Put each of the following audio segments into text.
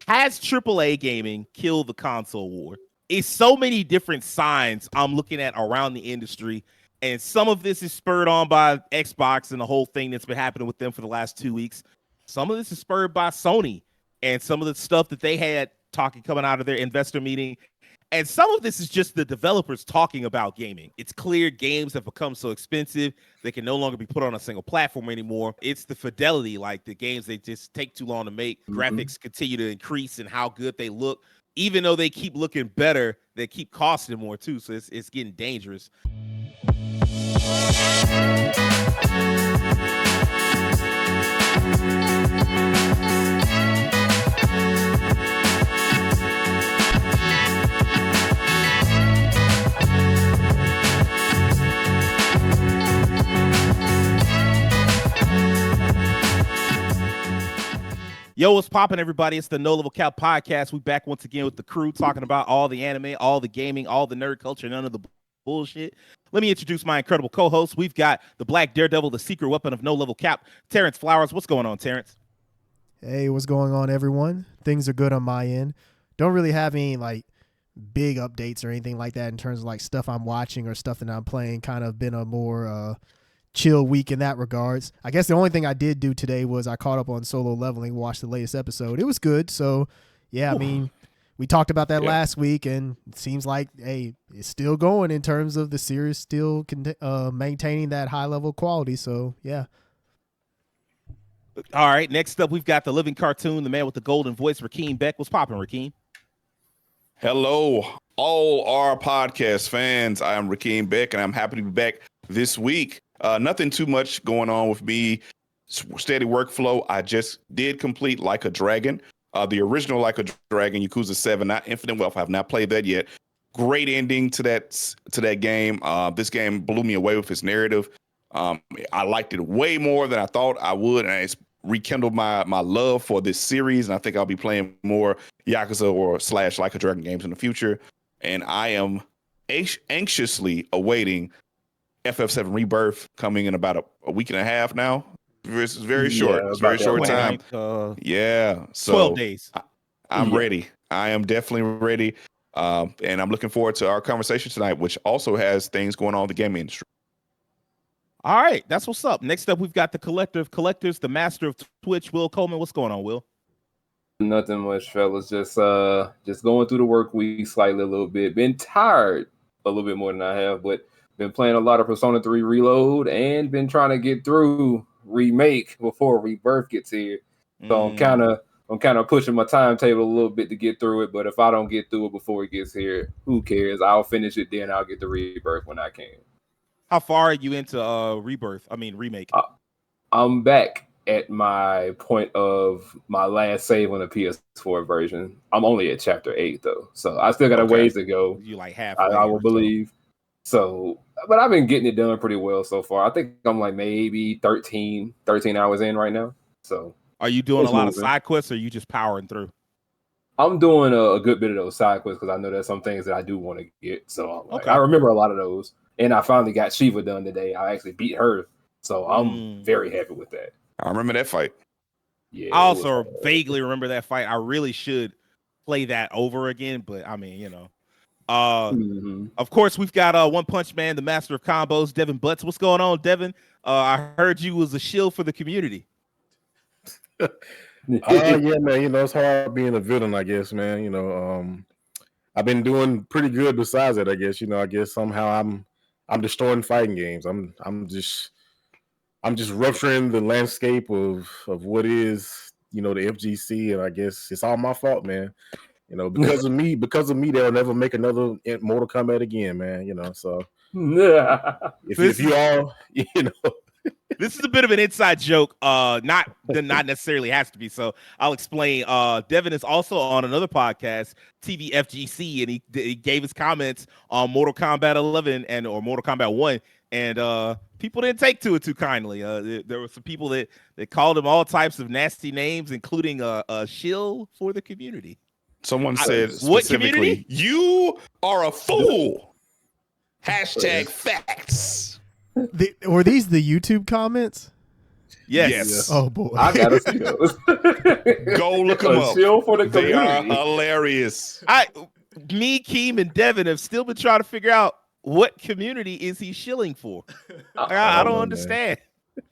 Has AAA gaming killed the console war? It's so many different signs I'm looking at around the industry, and some of this is spurred on by Xbox and the whole thing that's been happening with them for the last 2 weeks. Some of this is spurred by Sony and some of the stuff that they had coming out of their investor meeting. And some of this is just the developers talking about gaming. It's clear games have become so expensive, they can no longer be put on a single platform anymore. It's the fidelity, like the games, they just take too long to make. Graphics continue to increase and how good they look. Even though they keep looking better, they keep costing more too. So it's getting dangerous. Yo, what's poppin', everybody? It's the No Level Cap podcast. We back once again with the crew talking about all the anime, all the gaming, all the nerd culture, none of the bullshit. Let me introduce my incredible co-host. We've got the Black Daredevil, the secret weapon of No Level Cap, Terrence Flowers. What's going on, Terrence? Hey, what's going on, everyone? Things are good on my end. Don't really have any like big updates or anything like that in terms of like stuff I'm watching or stuff that I'm playing. Kind of been a more chill week in that regards. I guess the only thing I did do today was I caught up on Solo Leveling, watched the latest episode. It was good. So yeah, I mean, we talked about that last week, and it seems like, hey, it's still going in terms of the series still maintaining that high level quality. So yeah. All right, next up, we've got the living cartoon, the man with the golden voice, Rakeem Beck. What's poppin', Rakeem? Hello, all our podcast fans. I am Rakeem Beck, and I'm happy to be back this week. Nothing too much going on with me. Steady workflow. I just did complete Like a Dragon, the original Like a Dragon, Yakuza 7, not Infinite Wealth. I have not played that yet. Great ending to that game. This game blew me away with its narrative. I liked it way more than I thought I would, and it's rekindled my love for this series. And I think I'll be playing more Yakuza or / Like a Dragon games in the future. And I am anxiously awaiting FF7 Rebirth, coming in about a week and a half now. It's very short. It's very short time. So 12 days. I'm ready. I am definitely ready. And I'm looking forward to our conversation tonight, which also has things going on in the gaming industry. All right, that's what's up. Next up, we've got the collector of collectors, the master of Twitch, Will Coleman. What's going on, Will? Nothing much, fellas. Just going through the work week slightly a little bit. Been tired a little bit more than I have, but been playing a lot of Persona 3 Reload and been trying to get through Remake before Rebirth gets here. So I'm kind of pushing my timetable a little bit to get through it. But if I don't get through it before it gets here, who cares? I'll finish it, then I'll get the Rebirth when I can. How far are you into Remake? I'm back at my point of my last save on the PS4 version. I'm only at chapter 8 though, so I still got a ways to go. You like halfway? I will believe. So, but I've been getting it done pretty well so far. I think I'm like maybe 13 hours in right now. So, are you doing a lot of side quests, or are you just powering through? I'm doing a good bit of those side quests because I know there's some things that I do want to get. So, I remember a lot of those. And I finally got Shiva done today. I actually beat her. So I'm very happy with that. I remember that fight. Yeah, I also vaguely remember that fight. I really should play that over again. But I mean, you know. Of course, we've got One Punch Man, the master of combos, Devin Butts. What's going on, Devin? I heard you was a shield for the community. Yeah, man. You know, it's hard being a villain, I guess, man. You know, I've been doing pretty good besides that, I guess. You know, I guess somehow I'm destroying fighting games. I'm just rupturing the landscape of what is, you know, the FGC, and I guess it's all my fault, man. You know, because of me, they'll never make another Mortal Kombat again, man. You know, so if you all, you know. This is a bit of an inside joke, not necessarily has to be. So I'll explain. Devin is also on another podcast, TV FGC, and he gave his comments on Mortal Kombat 11 or Mortal Kombat 1, and people didn't take to it too kindly. There were some people that called him all types of nasty names, including a shill for the community. Someone said specifically, "You are a fool." # facts. Were these the YouTube comments? Yes. Oh boy. I gotta see those. Go look them A up. shield for the They are community. hilarious. Me, Keem, and Devin have still been trying to figure out what community is he shilling for. I don't know, understand.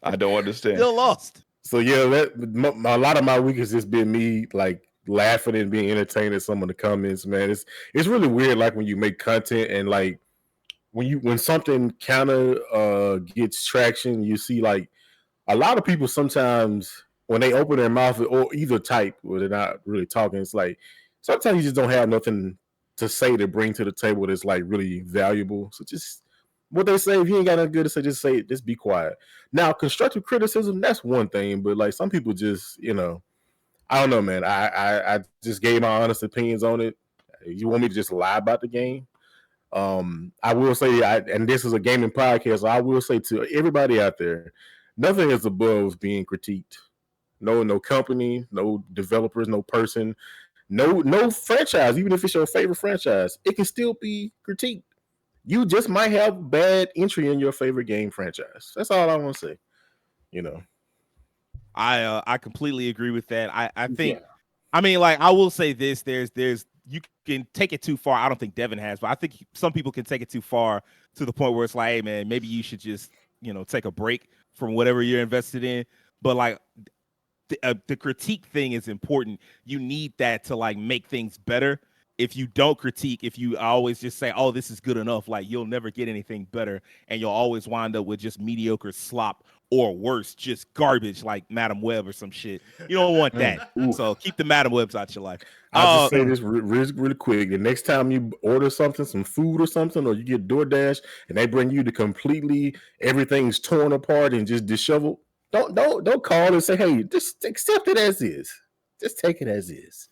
I don't understand. Still lost. So yeah, a lot of my week has just been me like laughing and being entertained at some of the comments. Man, it's really weird. Like when you make content and like when something kind of gets traction, you see like a lot of people sometimes when they open their mouth or either type or they're not really talking. It's like sometimes you just don't have nothing to say to bring to the table that's like really valuable. So just what they say, if you ain't got nothing good to say, just say it. Just be quiet. Now, constructive criticism, that's one thing, but like some people just, I don't know, man. I just gave my honest opinions on it. You want me to just lie about the game? I will say, and this is a gaming podcast, so I will say to everybody out there, nothing is above being critiqued. No company, no developers, no person, no franchise, even if it's your favorite franchise, it can still be critiqued. You just might have bad entry in your favorite game franchise. That's all I want to say. I completely agree with that. I think Yeah. I mean, like, I will say this: there's you can take it too far. I don't think Devin has, but I think some people can take it too far to the point where it's like, hey, man, maybe you should just take a break from whatever you're invested in. But like the critique thing is important. You need that to like make things better. If you don't critique, if you always just say, "Oh, this is good enough," like you'll never get anything better, and you'll always wind up with just mediocre slop or worse, just garbage like Madam Web or some shit. You don't want that. So keep the Madam Webs out your life. I'll just say this really quick. The next time you order something, some food or something, or you get DoorDash and they bring you the completely everything's torn apart and just disheveled, don't call and say, "Hey, just accept it as is. Just take it as is."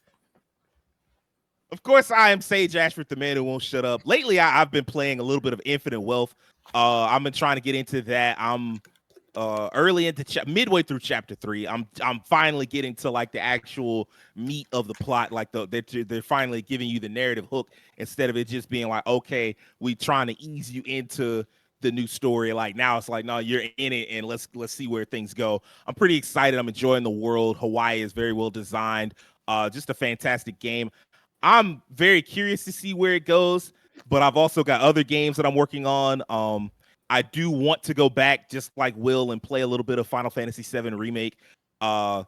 Of course, I am Sage Ashford, the man who won't shut up. Lately, I've been playing a little bit of Infinite Wealth. I've been trying to get into that. I'm early into midway through chapter 3. I'm finally getting to like the actual meat of the plot. Like they're finally giving you the narrative hook instead of it just being like, okay, we trying to ease you into the new story. Like now it's like, no, you're in it, and let's see where things go. I'm pretty excited. I'm enjoying the world. Hawaii is very well designed. Just a fantastic game. I'm very curious to see where it goes, but I've also got other games that I'm working on. I do want to go back, just like Will, and play a little bit of Final Fantasy VII Remake. I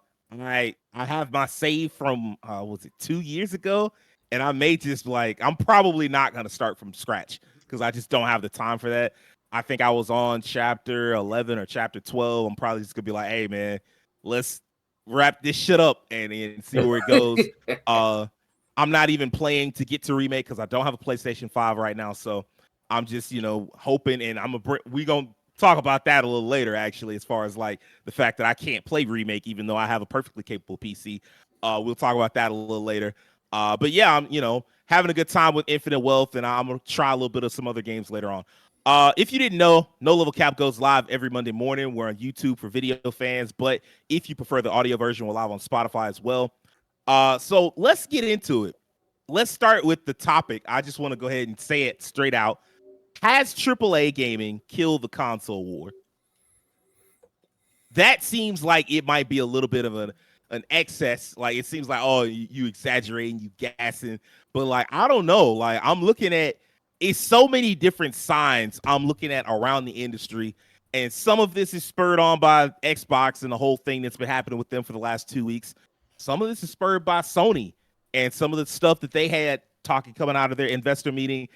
have my save from was it 2 years ago, and I may just I'm probably not gonna start from scratch because I just don't have the time for that. I think I was on chapter 11 or chapter 12. I'm probably just gonna be like, hey man, let's wrap this shit up and see where it goes. I'm not even playing to get to Remake because I don't have a PlayStation 5 right now. So I'm just, hoping, and we gonna talk about that a little later, actually, as far as like the fact that I can't play Remake, even though I have a perfectly capable PC. We'll talk about that a little later. But yeah, I'm, having a good time with Infinite Wealth, and I'm gonna try a little bit of some other games later on. If you didn't know, No Level Cap goes live every Monday morning. We're on YouTube for video fans, but if you prefer the audio version, we're live on Spotify as well. So let's get into it. Let's start with the topic. I just want to go ahead and say it straight out. Has AAA gaming killed the console war? That seems like it might be a little bit of an excess. Like it seems like, oh, you exaggerating, you gassing. But like, I don't know. Like I'm looking at it's so many different signs I'm looking at around the industry. And some of this is spurred on by Xbox and the whole thing that's been happening with them for the last 2 weeks. Some of this is spurred by Sony and some of the stuff that they had talking coming out of their investor meeting.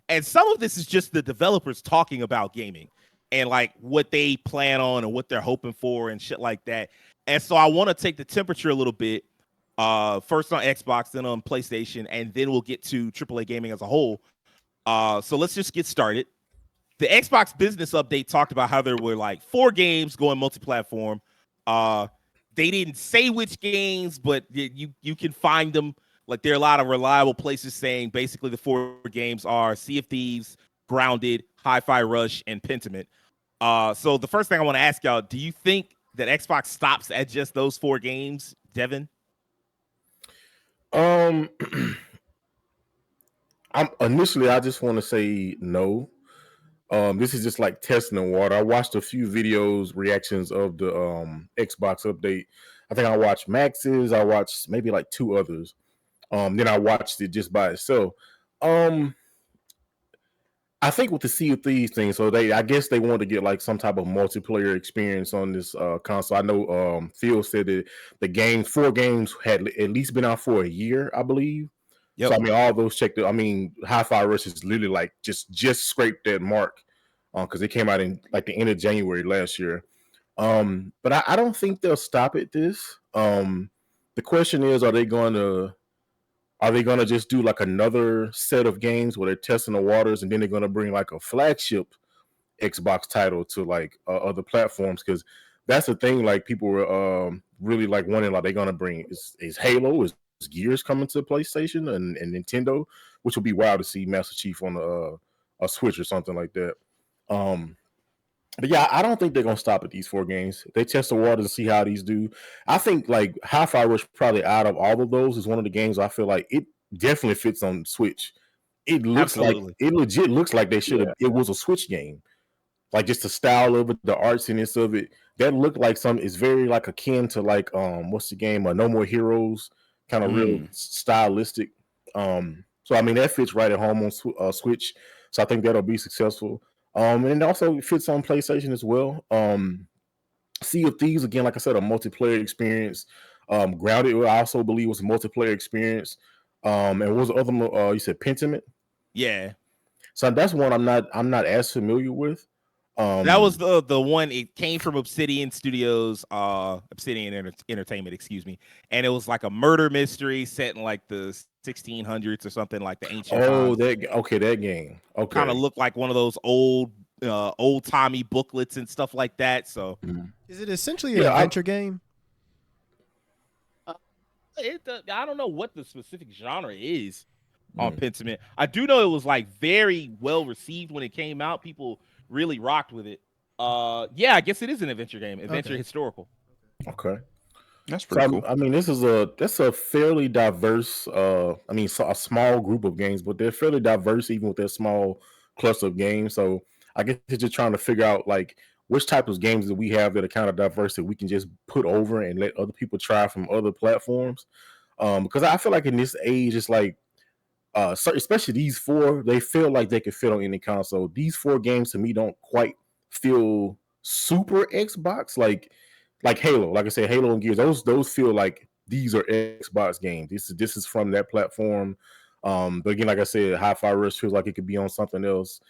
And some of this is just the developers talking about gaming and like what they plan on and what they're hoping for and shit like that. And so I want to take the temperature a little bit, first on Xbox, then on PlayStation, and then we'll get to AAA gaming as a whole. So let's just get started. The Xbox business update talked about how there were like 4 games going multi-platform. They didn't say which games, but you can find them. Like there are a lot of reliable places saying basically the 4 games are Sea of Thieves, Grounded, Hi-Fi Rush, and Pentiment. So the first thing I want to ask y'all, do you think that Xbox stops at just those 4 games, Devin? I just want to say no. This is just like testing the water. I watched a few videos, reactions of the Xbox update. I think I watched Max's. I watched maybe like 2 others. Then I watched it just by itself. I think with the Sea of Thieves thing, so I guess they want to get like some type of multiplayer experience on this console. I know Phil said that the 4 games had at least been out for a year, I believe. Yep. So I mean, all those checked. I mean, Hi-Fi Rush is literally like just scraped that mark, because it came out in like the end of January last year. But I don't think they'll stop at this. The question is, are they gonna just do like another set of games where they're testing the waters, and then they're gonna bring like a flagship Xbox title to like other platforms? Because that's the thing. Like people were really like wondering, like they're gonna bring is Halo, is Gears coming to PlayStation and Nintendo, which would be wild to see Master Chief on a Switch or something like that. But yeah, I don't think they're gonna stop at these 4 games. They test the waters to see how these do. I think like Hi-Fi Rush, probably out of all of those, is one of the games I feel like it definitely fits on Switch. It looks Absolutely. like it legit looks like they should have. It was a Switch game, like just the style of it, the artsiness of it. That looked like it's very like akin to like what's the game? No More Heroes, kind of real stylistic. So I mean that fits right at home on Switch. So I think that'll be successful. And it also fits on PlayStation as well. Sea of Thieves, again, like I said, a multiplayer experience. Grounded, I also believe, was a multiplayer experience. And what was the other one? You said Pentiment? Yeah. So that's one I'm not as familiar with. That was the one. It came from Obsidian Studios, Obsidian Entertainment, excuse me. And it was like a murder mystery set in like the 1600s or something, like the ancient times. that game. Okay. Kind of looked like one of those old timey booklets and stuff like that. So Is it essentially an adventure game? I don't know what the specific genre is on Pentiment. I do know it was like very well received when it came out. People really rocked with it. Yeah, I guess it is an adventure game, historical. Okay. That's pretty cool. I mean, that's a fairly diverse. I mean, a small group of games, but they're fairly diverse even with that small cluster of games. So I guess they're just trying to figure out like which type of games that we have that are kind of diverse that we can just put over and let other people try from other platforms. Because I feel like in this age, it's like, especially these 4, they feel like they could fit on any console. These 4 games to me don't quite feel super Xbox like Halo. Like I said, Halo and Gears, those feel like these are Xbox games. This is from that platform. But again, like I said, Hi-Fi Rush feels like it could be on something else.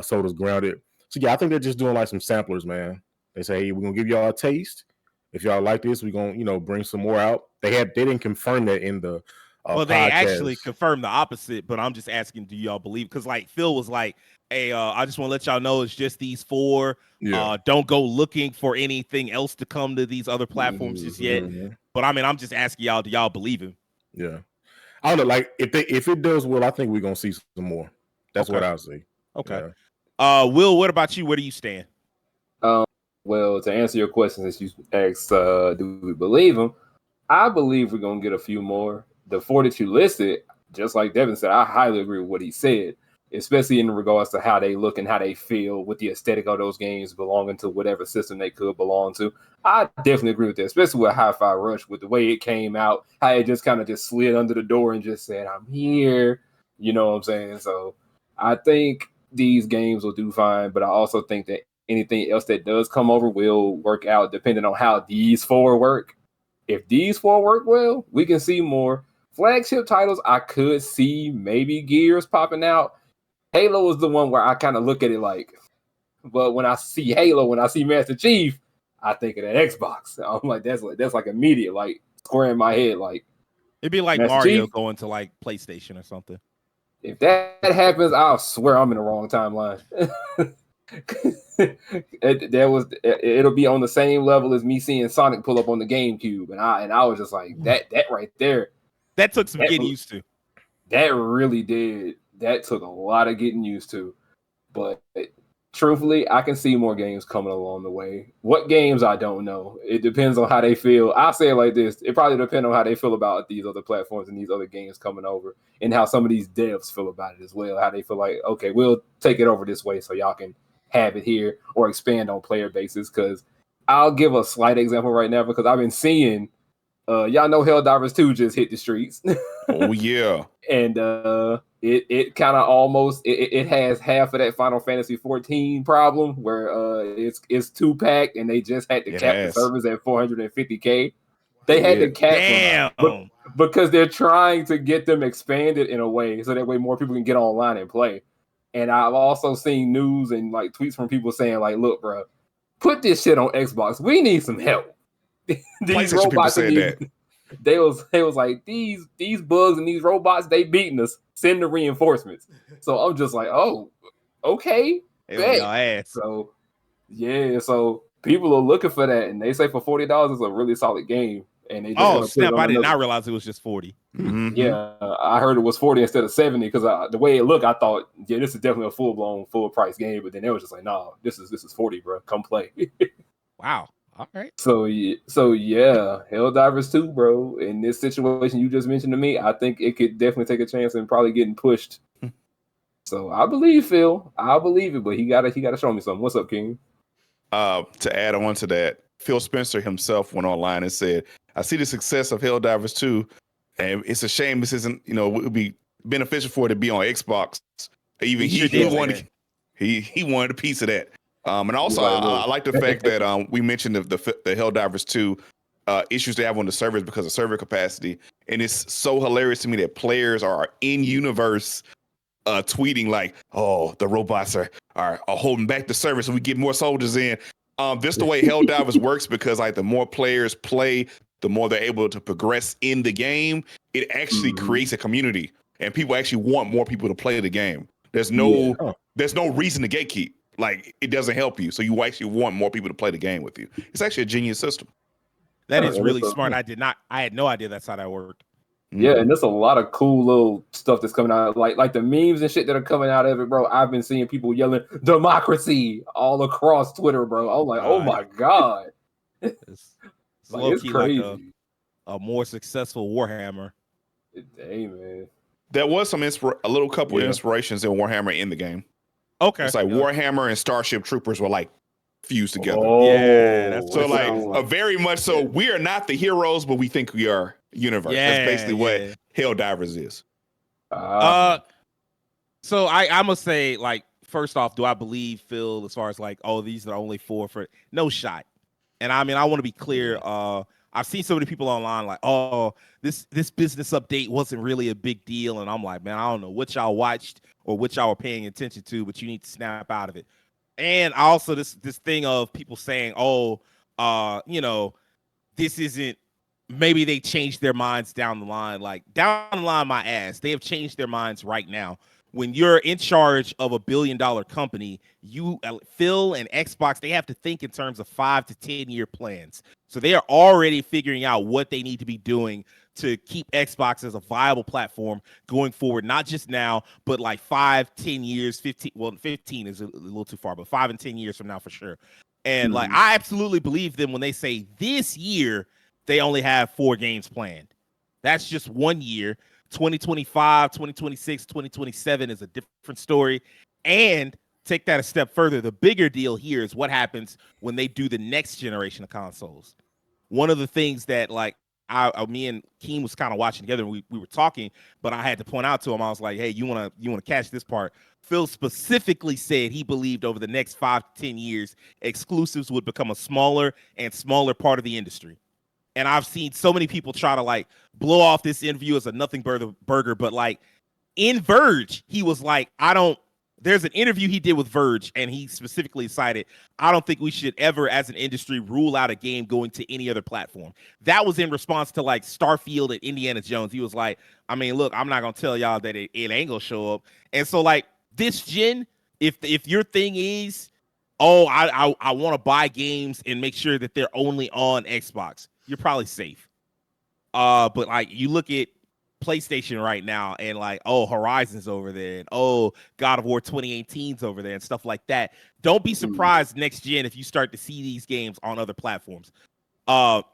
So does Grounded. So yeah, I think they're just doing like some samplers, man. They say, hey, we're gonna give y'all a taste. If y'all like this, we're gonna bring some more out. They didn't confirm that in the well, podcast. they actually confirmed the opposite, but I'm just asking, do y'all believe? Because like Phil was like, hey, I just want to let y'all know it's just these 4. Yeah. Don't go looking for anything else to come to these other platforms just yet. But I mean, I'm just asking y'all, do y'all believe him? Yeah. I don't know, like if it does well, I think we're gonna see some more. That's what I'll say. Okay. Yeah. Will, what about you? Where do you stand? Well, to answer your question, since you asked, do we believe him? I believe we're gonna get a few more. The 4 that you listed, just like Devin said, I highly agree with what he said, especially in regards to how they look and how they feel with the aesthetic of those games belonging to whatever system they could belong to. I definitely agree with that, especially with Hi-Fi Rush, with the way it came out, how it just kind of just slid under the door and just said, I'm here. You know what I'm saying? So I think these games will do fine, but I also think that anything else that does come over will work out depending on how these 4 work. If these 4 work well, we can see more. Flagship titles, I could see maybe Gears popping out. Halo is the one where I kind of look at it like, but when I see Halo, when I see Master Chief, I think of that Xbox. I'm like, that's like immediate, like square in my head. Like it'd be like Master Mario Chief going to like PlayStation or something. If that happens, I'll swear I'm in the wrong timeline. It'll be on the same level as me seeing Sonic pull up on the GameCube, and I was just like that right there. That took some getting used to. That really did. That took a lot of getting used to. But truthfully, I can see more games coming along the way. What games, I don't know. It depends on how they feel. I'll say it like this. It probably depends on how they feel about these other platforms and these other games coming over, and how some of these devs feel about it as well. How they feel like, okay, we'll take it over this way so y'all can have it here or expand on player bases. Because I'll give a slight example right now because I've been seeing, y'all know Helldivers 2 just hit the streets. Oh yeah, and it kind of almost it has half of that Final Fantasy 14 problem where it's 2-pack and they just had to cap the servers at 450K. They had to cap them because they're trying to get them expanded in a way so that way more people can get online and play. And I've also seen news and like tweets from people saying like, look, bro, put this shit on Xbox. We need some help. These robots said that. They was like these bugs and these robots, they beating us. Send the reinforcements. So I'm just like, oh, okay. So yeah, so people are looking for that, and they say for $40 is a really solid game. And they just snap! I did not realize it was just 40. Mm-hmm. Yeah, I heard it was 40 instead of 70 because the way it looked, I thought, yeah, this is definitely a full price game. But then they was just like, no, this is 40, bro. Come play. Wow. All right. So yeah, Helldivers 2, bro. In this situation you just mentioned to me, I think it could definitely take a chance and probably getting pushed. So I believe Phil. I believe it, but he gotta show me something. What's up, King? To add on to that, Phil Spencer himself went online and said, I see the success of Helldivers 2, and it's a shame this isn't, it would be beneficial for it to be on Xbox. Even he wanted a piece of that. And also, I like the fact that we mentioned the Helldivers 2 issues they have on the servers because of server capacity. And it's so hilarious to me that players are in universe tweeting like, oh, the robots are holding back the server so we get more soldiers in. This the way Helldivers works because like the more players play, the more they're able to progress in the game. It actually creates a community, and people actually want more people to play the game. There's no reason to gatekeep. Like it doesn't help you, so you actually want more people to play the game with you. It's actually a genius system. That is really smart. I had no idea that's how that worked. Yeah, and there's a lot of cool little stuff that's coming out, like the memes and shit that are coming out of it, bro. I've been seeing people yelling "democracy" all across Twitter, bro. I'm like, oh my god, it's it's crazy. Like a more successful Warhammer. Hey man, there was some couple of inspirations in Warhammer in the game. Okay, it's like Warhammer and Starship Troopers were like fused together. Oh, yeah, that's so like very much so. We are not the heroes, but we think we are. Universe. That's basically what Helldivers is. So I must say, like, first off, do I believe Phil as far as like, oh, these are only 4 for no shot? And I mean, I want to be clear. I've seen so many people online like, oh, this business update wasn't really a big deal, and I'm like, man, I don't know what y'all watched or what y'all were paying attention to, but you need to snap out of it. And also this thing of people saying, oh, this isn't. Maybe they changed their minds down the line. Like down the line, my ass. They have changed their minds right now. When you're in charge of $1 billion company, you, Phil and Xbox, they have to think in terms of 5 to 10 year plans. So they are already figuring out what they need to be doing to keep Xbox as a viable platform going forward, not just now, but like 5, 10 years, 15. Well, 15 is a little too far, but 5 and 10 years from now for sure. And like, I absolutely believe them when they say this year, they only have 4 games planned. That's just 1 year. 2025, 2026, 2027 is a different story. And take that a step further. The bigger deal here is what happens when they do the next generation of consoles. One of the things that like me and Keem was kind of watching together and we were talking, but I had to point out to him, I was like, hey, you want to catch this part. Phil specifically said he believed over the next 5 to 10 years, exclusives would become a smaller and smaller part of the industry. And I've seen so many people try to like blow off this interview as a nothing burger, but like in Verge, he was like, there's an interview he did with Verge and he specifically cited, I don't think we should ever as an industry rule out a game going to any other platform. That was in response to like Starfield and Indiana Jones. He was like, I mean, look, I'm not going to tell y'all that it ain't going to show up. And so like this gen, if your thing is, oh, I want to buy games and make sure that they're only on Xbox, you're probably safe. But like you look at PlayStation right now and like, oh, Horizon's over there and oh, God of War 2018's over there and stuff like that. Don't be surprised next gen if you start to see these games on other platforms. And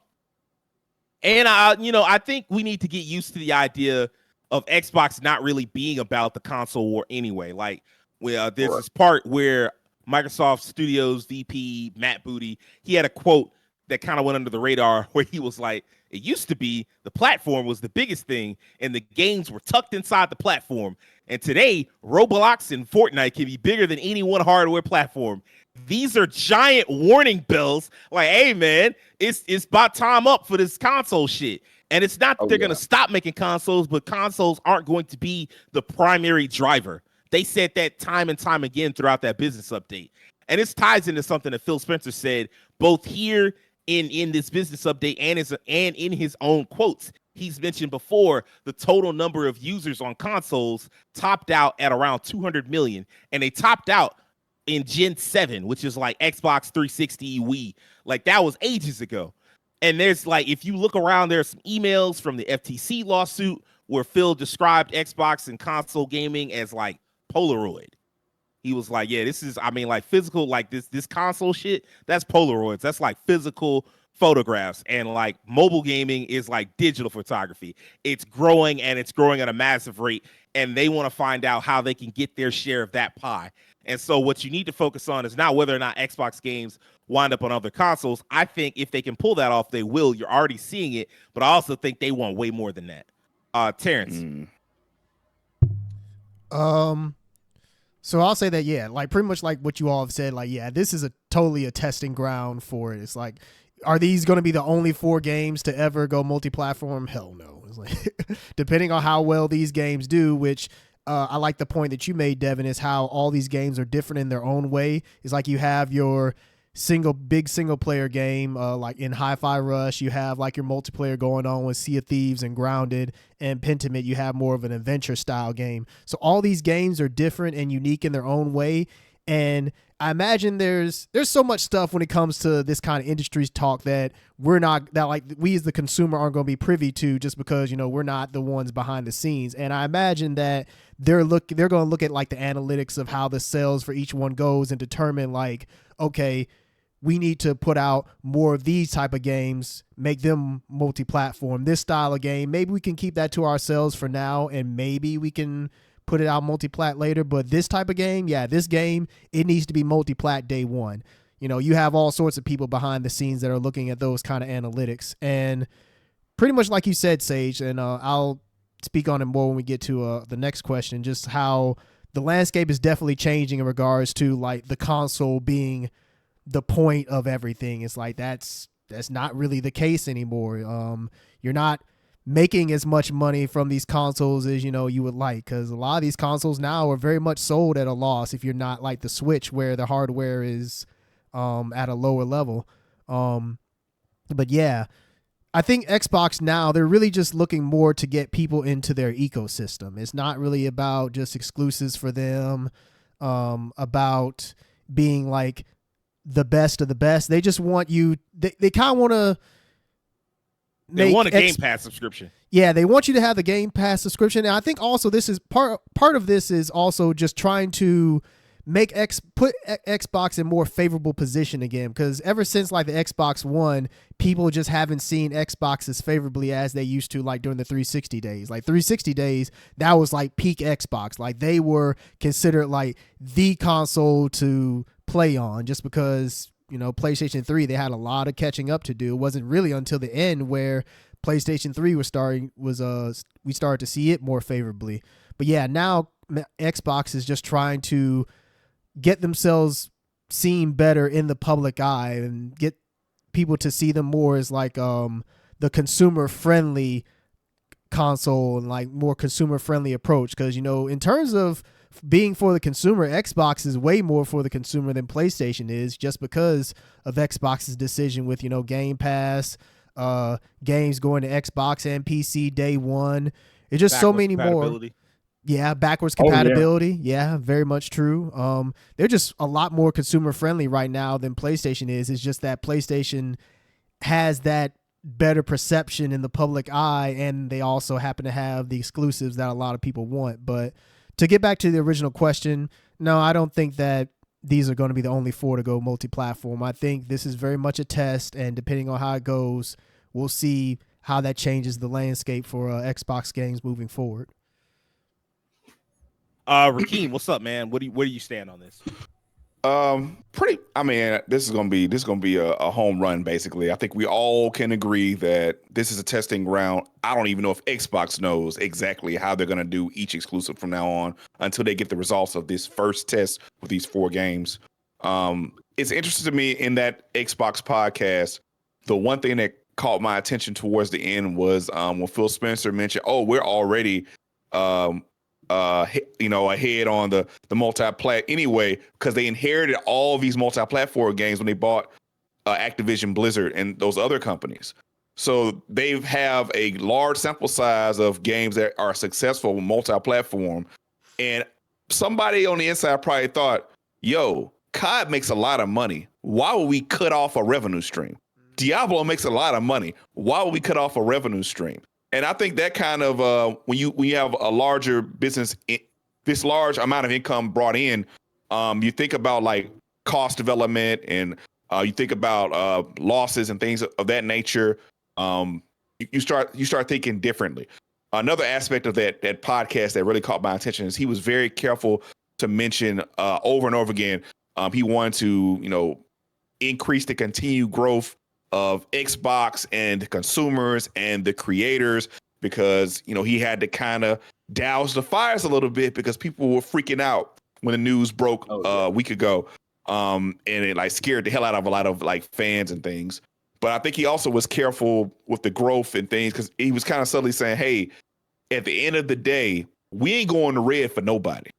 I think we need to get used to the idea of Xbox not really being about the console war anyway. Like, there's this part where Microsoft Studios VP Matt Booty, he had a quote that kind of went under the radar where he was like, it used to be the platform was the biggest thing and the games were tucked inside the platform. And today, Roblox and Fortnite can be bigger than any one hardware platform. These are giant warning bells. Like, hey, man, it's about time up for this console shit. And it's not that they're going to stop making consoles, but consoles aren't going to be the primary driver. They said that time and time again throughout that business update. And this ties into something that Phil Spencer said both here in this business update and in his own quotes. He's mentioned before the total number of users on consoles topped out at around 200 million. And they topped out in Gen 7, which is like Xbox 360, Wii. Like that was ages ago. And there's like, if you look around, there's some emails from the FTC lawsuit where Phil described Xbox and console gaming as like Polaroid. He was like, yeah, this is, I mean, like physical, like this console shit, that's Polaroids. That's like physical photographs. And like mobile gaming is like digital photography. It's growing and it's growing at a massive rate. And they want to find out how they can get their share of that pie. And so what you need to focus on is not whether or not Xbox games wind up on other consoles. I think if they can pull that off, they will. You're already seeing it. But I also think they want way more than that. Terrence. So I'll say that, yeah, like pretty much like what you all have said, like, yeah, this is totally a testing ground for it. It's like, are these going to be the only 4 games to ever go multi-platform? Hell no. It's like, depending on how well these games do, which I like the point that you made, Devin, is how all these games are different in their own way. It's like you have your big single player game, like in Hi-Fi Rush, you have like your multiplayer going on with Sea of Thieves and Grounded, and Pentiment, you have more of an adventure style game. So all these games are different and unique in their own way. And I imagine there's so much stuff when it comes to this kind of industry's talk that we as the consumer aren't going to be privy to, just because, you know, we're not the ones behind the scenes. And I imagine that they're going to look at like the analytics of how the sales for each one goes and determine like, okay, we need to put out more of these type of games, make them multi-platform, this style of game. Maybe we can keep that to ourselves for now, and maybe we can put it out multi-plat later. But this type of game, yeah, this game, it needs to be multi-plat day one. You know, you have all sorts of people behind the scenes that are looking at those kind of analytics. And pretty much like you said, Sage, and I'll speak on it more when we get to the next question, just how the landscape is definitely changing in regards to like the console being the point of everything. It's like that's not really the case anymore. You're not making as much money from these consoles as, you know, you would like, because a lot of these consoles now are very much sold at a loss if you're not like the Switch, where the hardware is at a lower level. But yeah, I think Xbox now, they're really just looking more to get people into their ecosystem. It's not really about just exclusives for them, about being like the best of the best. They just want you, they kind of want to they want a Game Pass subscription. Yeah, they want you to have the Game Pass subscription. And I think also this is part of this is also just trying to put Xbox in more favorable position again, because ever since like the Xbox One, people just haven't seen Xbox as favorably as they used to, like during the 360 days. Like 360 days, that was like peak Xbox. Like they were considered like the console to play on, just because, you know, PlayStation 3, they had a lot of catching up to do. It wasn't really until the end where PlayStation 3 we started to see it more favorably. But yeah, now Xbox is just trying to get themselves seen better in the public eye and get people to see them more as like the consumer friendly console and like more consumer friendly approach. Because, you know, in terms of being for the consumer, Xbox is way more for the consumer than PlayStation is, just because of Xbox's decision with, you know, Game Pass, games going to Xbox and PC day one. It's just so many more. Yeah, backwards compatibility. Oh, yeah, very much true. They're just a lot more consumer friendly right now than PlayStation is. It's just that PlayStation has that better perception in the public eye, and they also happen to have the exclusives that a lot of people want. But to get back to the original question, no, I don't think that these are going to be the only 4 to go multi-platform. I think this is very much a test, and depending on how it goes, we'll see how that changes the landscape for Xbox games moving forward. Rakeem, what's up, man? Where do you stand on this? Pretty. I mean, this is gonna be a home run. Basically, I think we all can agree that this is a testing ground. I don't even know if Xbox knows exactly how they're gonna do each exclusive from now on until they get the results of this first test with these 4 games. It's interesting to me in that Xbox podcast. The one thing that caught my attention towards the end was when Phil Spencer mentioned, "Oh, we're already um, ahead on the multi-plat anyway, because they inherited all of these multi-platform games when they bought Activision Blizzard and those other companies. So they have a large sample size of games that are successful multi-platform. And somebody on the inside probably thought, yo, COD makes a lot of money. Why would we cut off a revenue stream? Diablo makes a lot of money. Why would we cut off a revenue stream? And I think that kind of when you have a larger business, this large amount of income brought in, you think about like cost development and you think about losses and things of that nature. You start thinking differently. Another aspect of that podcast that really caught my attention is he was very careful to mention over and over again. He wanted to increase the continued growth of Xbox and the consumers and the creators, because he had to kind of douse the fires a little bit because people were freaking out when the news broke a week ago, and it like scared the hell out of a lot of like fans and things. But I think he also was careful with the growth and things, because he was kind of subtly saying, hey, at the end of the day, we ain't going to red for nobody.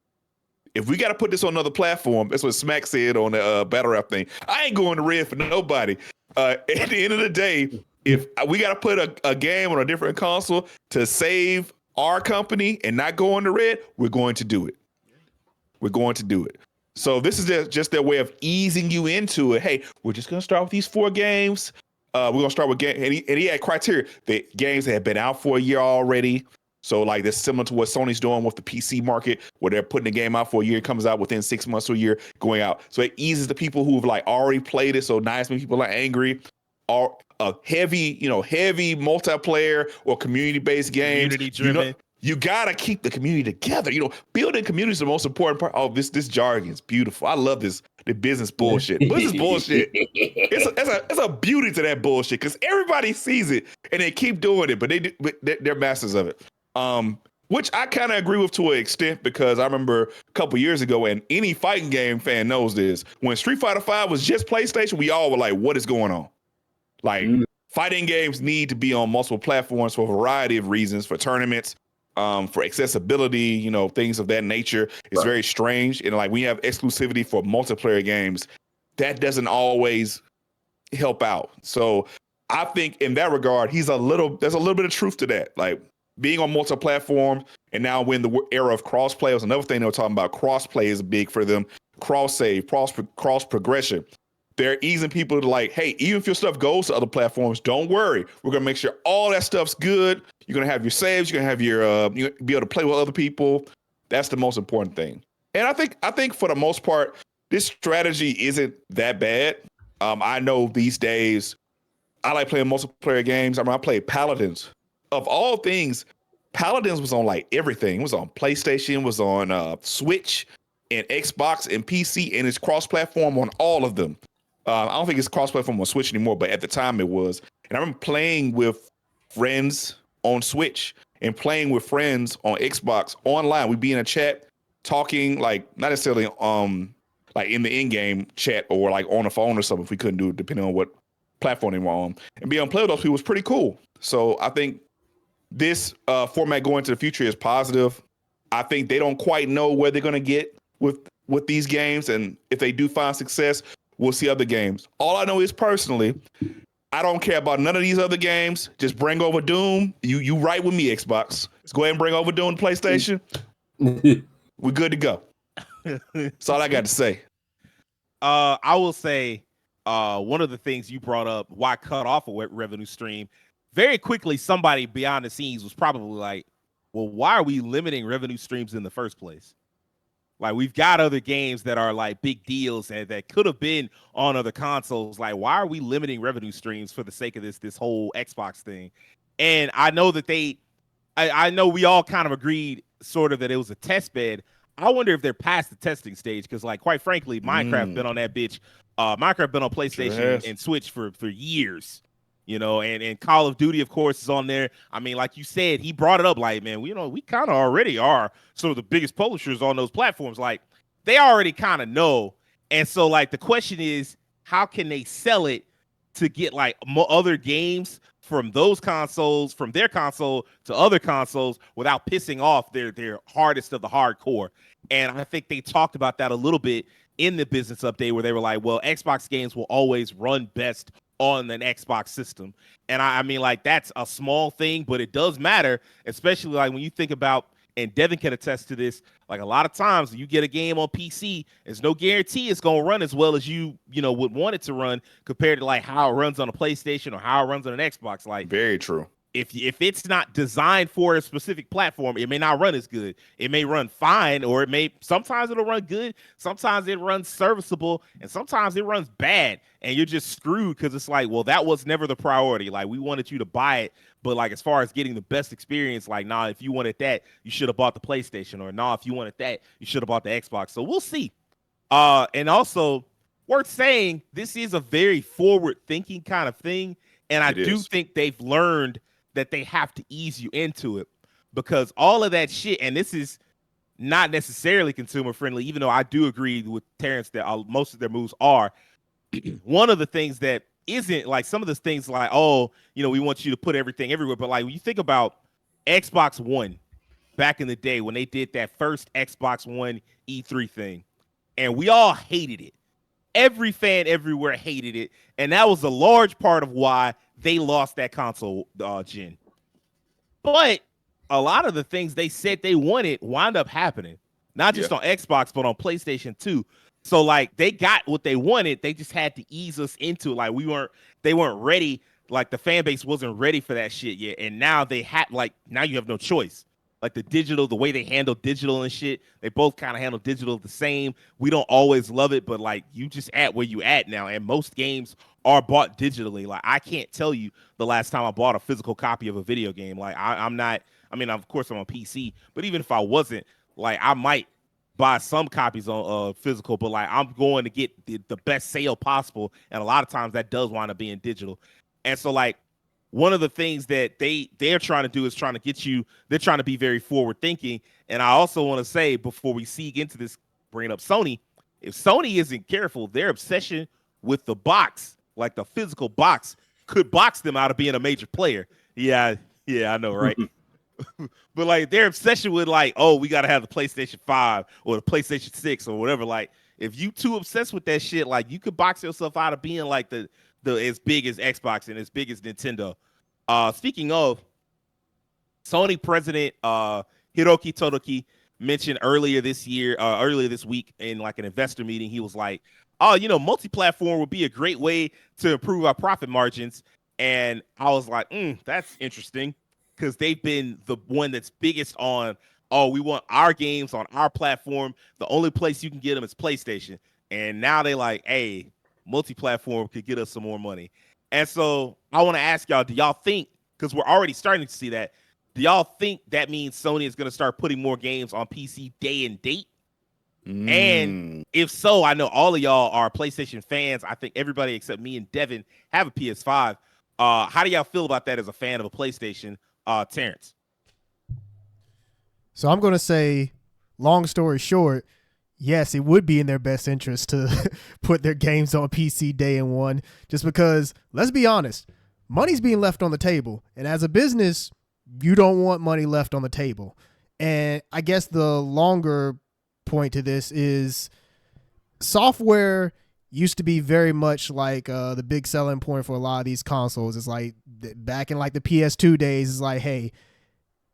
If we got to put this on another platform, that's what Smack said on the battle rap thing. I ain't going to red for nobody. At the end of the day, if we got to put a game on a different console to save our company and not go on the red, we're going to do it. We're going to do it. So this is just their way of easing you into it. Hey, we're just going to start with these 4 games. We're going to start with games. And he had criteria. The games that have been out for a year already. So like that's similar to what Sony's doing with the PC market, where they're putting the game out for a year, it comes out within 6 months or a year going out. So it eases the people who have like already played it. So not as many people are angry. Or a heavy multiplayer or community-based games. Community driven. You gotta keep the community together. Building community is the most important part. Oh, this jargon is beautiful. I love this. The business bullshit. Business bullshit. It's a beauty to that bullshit, because everybody sees it and they keep doing it, but they're masters of it. Which I kind of agree with to an extent, because I remember a couple years ago, and any fighting game fan knows this, when Street Fighter V was just PlayStation, we all were like, what is going on? Like, fighting games need to be on multiple platforms for a variety of reasons, for tournaments, for accessibility, things of that nature. It's very strange. And like, we have exclusivity for multiplayer games. That doesn't always help out. So I think in that regard, there's a little bit of truth to that. Like, being on multi-platform, and now when the era of cross-play was another thing they were talking about. Cross-play is big for them. Cross-save, cross-progression. They're easing people to like, hey, even if your stuff goes to other platforms, don't worry. We're going to make sure all that stuff's good. You're going to have your saves. You're going to have your, you'll be able to play with other people. That's the most important thing. And I think for the most part, this strategy isn't that bad. I know these days, I like playing multiplayer games. I played Paladins. Of all things, Paladins was on like everything. It was on PlayStation, was on Switch and Xbox and PC, and it's cross-platform on all of them. I don't think it's cross-platform on Switch anymore, but at the time it was. And I remember playing with friends on Switch and playing with friends on Xbox online. We'd be in a chat talking, like not necessarily like in the in-game chat or like on the phone or something if we couldn't do it, depending on what platform they were on. And being able to play with those people was pretty cool. So I think this format going into the future is positive. I think they don't quite know where they're going to get with these games, and if they do find success, we'll see other games. All I know is personally, I don't care about none of these other games. Just bring over Doom. You right with me, Xbox. Let's go ahead and bring over Doom to PlayStation. We're good to go. That's all I got to say. I will say one of the things you brought up, why cut off a revenue stream, very quickly somebody behind the scenes was probably like, well, why are we limiting revenue streams in the first place? Like, we've got other games that are like big deals and that could have been on other consoles. Like, why are we limiting revenue streams for the sake of this whole Xbox thing? And I know that I know we all kind of agreed sort of that it was a test bed. I wonder if they're past the testing stage because, like, quite frankly, Minecraft been on that bitch. Minecraft been on PlayStation and Switch for years, you know, and Call of Duty, of course, is on there. I mean, like you said, he brought it up, like, man, we kind of already are some of the biggest publishers on those platforms. Like, they already kind of know, and so like the question is, how can they sell it to get like other games from those consoles, from their console to other consoles without pissing off their hardest of the hardcore. And I think they talked about that a little bit in the business update where they were like, well, Xbox games will always run best on an Xbox system. And I mean, like, that's a small thing, but it does matter, especially like when you think about, and Devin can attest to this, like a lot of times you get a game on PC, there's no guarantee it's going to run as well as you would want it to run compared to like how it runs on a PlayStation or how it runs on an Xbox. Like, very true. If it's not designed for a specific platform, it may not run as good. It may run fine, or sometimes it'll run good, sometimes it runs serviceable, and sometimes it runs bad, and you're just screwed because it's like, well, that was never the priority. Like, we wanted you to buy it, but like as far as getting the best experience, like, nah, if you wanted that, you should have bought the PlayStation, or nah, if you wanted that, you should have bought the Xbox. So we'll see. And also worth saying, this is a very forward-thinking kind of thing, and I do think they've learned that they have to ease you into it, because all of that shit, and this is not necessarily consumer friendly, even though I do agree with Terrence that most of their moves are. One of the things that isn't, like, some of the things like, oh, we want you to put everything everywhere, but like when you think about Xbox One back in the day when they did that first Xbox One E3 thing, and we all hated it. Every fan everywhere hated it, and that was a large part of why they lost that console gen. But a lot of the things they said they wanted wound up happening, not just on Xbox, but on PlayStation 2. So like they got what they wanted. They just had to ease us into it. Like they weren't ready. Like the fan base wasn't ready for that shit yet. And now now you have no choice. Like the way they handle digital and shit, they both kind of handle digital the same. We don't always love it, but like you just at where you at now. And most games are bought digitally. Like I can't tell you the last time I bought a physical copy of a video game. Like I'm not, I mean, of course I'm on PC, but even if I wasn't, like I might buy some copies on physical, but like I'm going to get the best sale possible. And a lot of times that does wind up being digital. And so like, one of the things that they're trying to do is trying to get you, they're trying to be very forward thinking. And I also want to say, before we seek into this, bringing up Sony, if Sony isn't careful, their obsession with the box, like the physical box, could box them out of being a major player. Yeah, I know, right? But like their obsession with like, oh, we got to have the PlayStation 5 or the PlayStation 6 or whatever. Like if you too obsessed with that shit, like you could box yourself out of being like the as big as Xbox and as big as Nintendo. Speaking of, Sony president Hiroki Totoki mentioned earlier this week in like an investor meeting, he was like, oh, multi-platform would be a great way to improve our profit margins. And I was like, that's interesting, because they've been the one that's biggest on, oh, we want our games on our platform. The only place you can get them is PlayStation. And now they like, hey, multi-platform could get us some more money. And so I want to ask y'all, do y'all think, because we're already starting to see that, do y'all think that means Sony is going to start putting more games on PC day and date? And if so, I know all of y'all are PlayStation fans. I think everybody except me and Devin have a PS5. How do y'all feel about that as a fan of a PlayStation? Terrence? So I'm going to say, long story short, yes, it would be in their best interest to put their games on PC day and one, just because, let's be honest, money's being left on the table. And as a business, you don't want money left on the table. And I guess the longer point to this is software used to be very much like the big selling point for a lot of these consoles. It's like back in like the PS2 days, it's like, hey,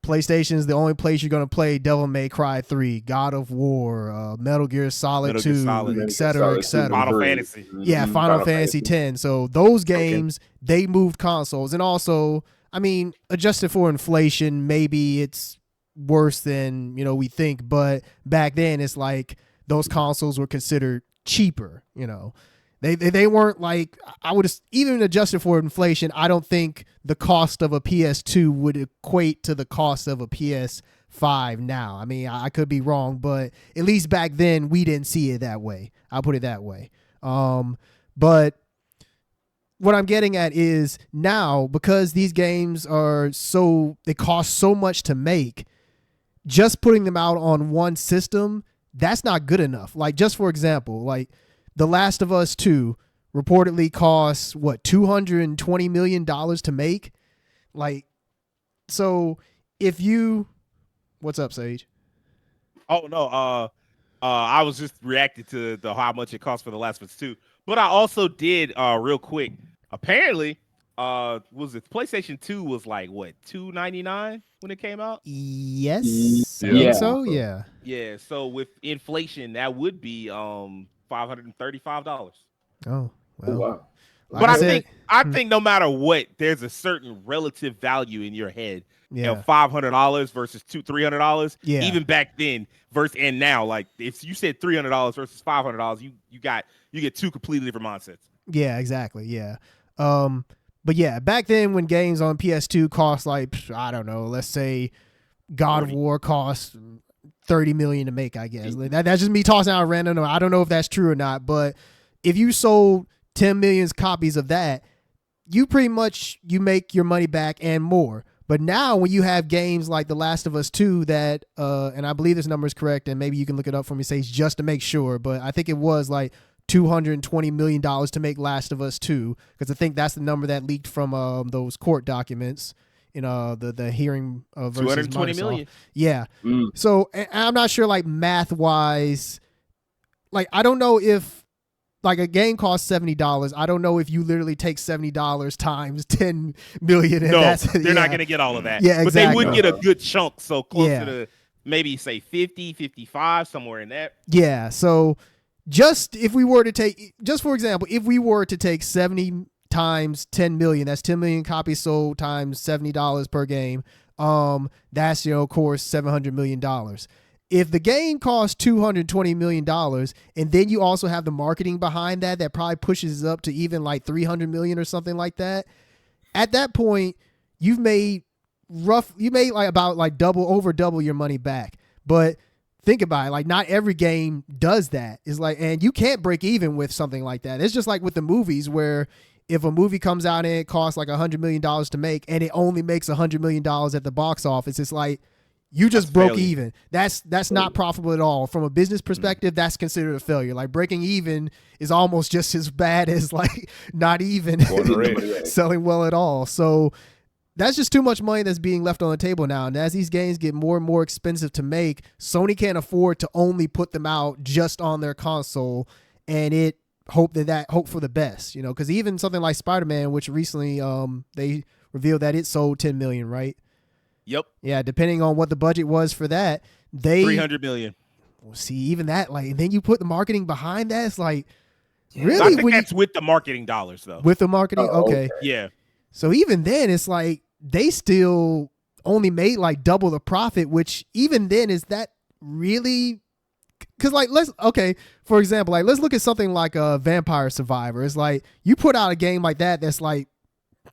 PlayStation is the only place you're going to play Devil May Cry 3, God of War, Metal Gear Solid 2, etc., etc. Final Fantasy. Yeah, Final Fantasy 10. So those games, they moved consoles. And also, I mean, adjusted for inflation, maybe it's worse than, we think. But back then, it's like those consoles were considered cheaper, They weren't like, I would even adjusted for inflation, I don't think the cost of a PS2 would equate to the cost of a PS5 $5 now. I mean, I could be wrong, but at least back then we didn't see it that way. I'll put it that way. But what I'm getting at is now, because these games they cost so much to make, just putting them out on one system, that's not good enough. Like, just for example, like The Last of Us 2 reportedly costs $220 million to make. Like, so if you, what's up, Sage? Oh no, I was just reacting to how much it costs for The Last of Us 2. But I also did real quick. Apparently, was it PlayStation 2 was like what, $299 when it came out? Yes. I Yeah. think so. Yeah. Yeah, so with inflation, that would be $535. Oh, well. Wow. Like But I said, think no matter what, there's a certain relative value in your head. yeah. $500 versus $300. Yeah. Even back then and now, like if you said $300 versus $500, you get two completely different mindsets. Yeah, exactly. Yeah. But yeah, back then when games on PS2 cost like, I don't know, let's say God of War cost $30 million to make, I guess. That's just me tossing out random. I don't know if that's true or not, but if you sold 10 million copies of that, you make your money back and more. But now when you have games like The Last of Us 2 that, and I believe this number is correct, and maybe you can look it up for me, Sage, just to make sure, but I think it was like $220 million to make Last of Us 2, because I think that's the number that leaked from those court documents in the hearing versus 220 Microsoft. million. Yeah. So I'm not sure, like, math wise, like, I don't know if like a game costs $70. I don't know if you literally take $70 times 10 million. And No, they're not going to get all of that. Yeah, exactly. But they would get a good chunk. So closer Yeah. to maybe say 50, 55, somewhere in that. Yeah. So just if we were to take, just for example, if we were to take 70 times 10 million, that's 10 million copies sold times $70 per game. That's, of course, $700 million. If the game costs $220 million, and then you also have the marketing behind that probably pushes it up to even like $300 million or something like that, at that point, you made like about like over double your money back. But think about it, like not every game does that. It's like, and you can't break even with something like that. It's just like with the movies, where if a movie comes out and it costs like $100 million to make, and it only makes $100 million at the box office, it's like, you just broke failure. even. That's not profitable at all. From a business perspective, that's considered a failure. Like breaking even is almost just as bad as like not even selling well at all. So that's just too much money that's being left on the table now. And as these games get more and more expensive to make, Sony can't afford to only put them out just on their console and hope for the best, because even something like Spider-Man, which recently they revealed that it sold 10 million, right? Yep. Yeah, depending on what the budget was for that, 300 million. See, even that, like, and then you put the marketing behind that, it's like, really? I think that's with the marketing dollars, though. With the marketing? Okay. Yeah. So even then, it's like, they still only made like double the profit, which even then, is that really? Because like, for example, like, let's look at something like a Vampire Survivor. It's like, you put out a game like that's like,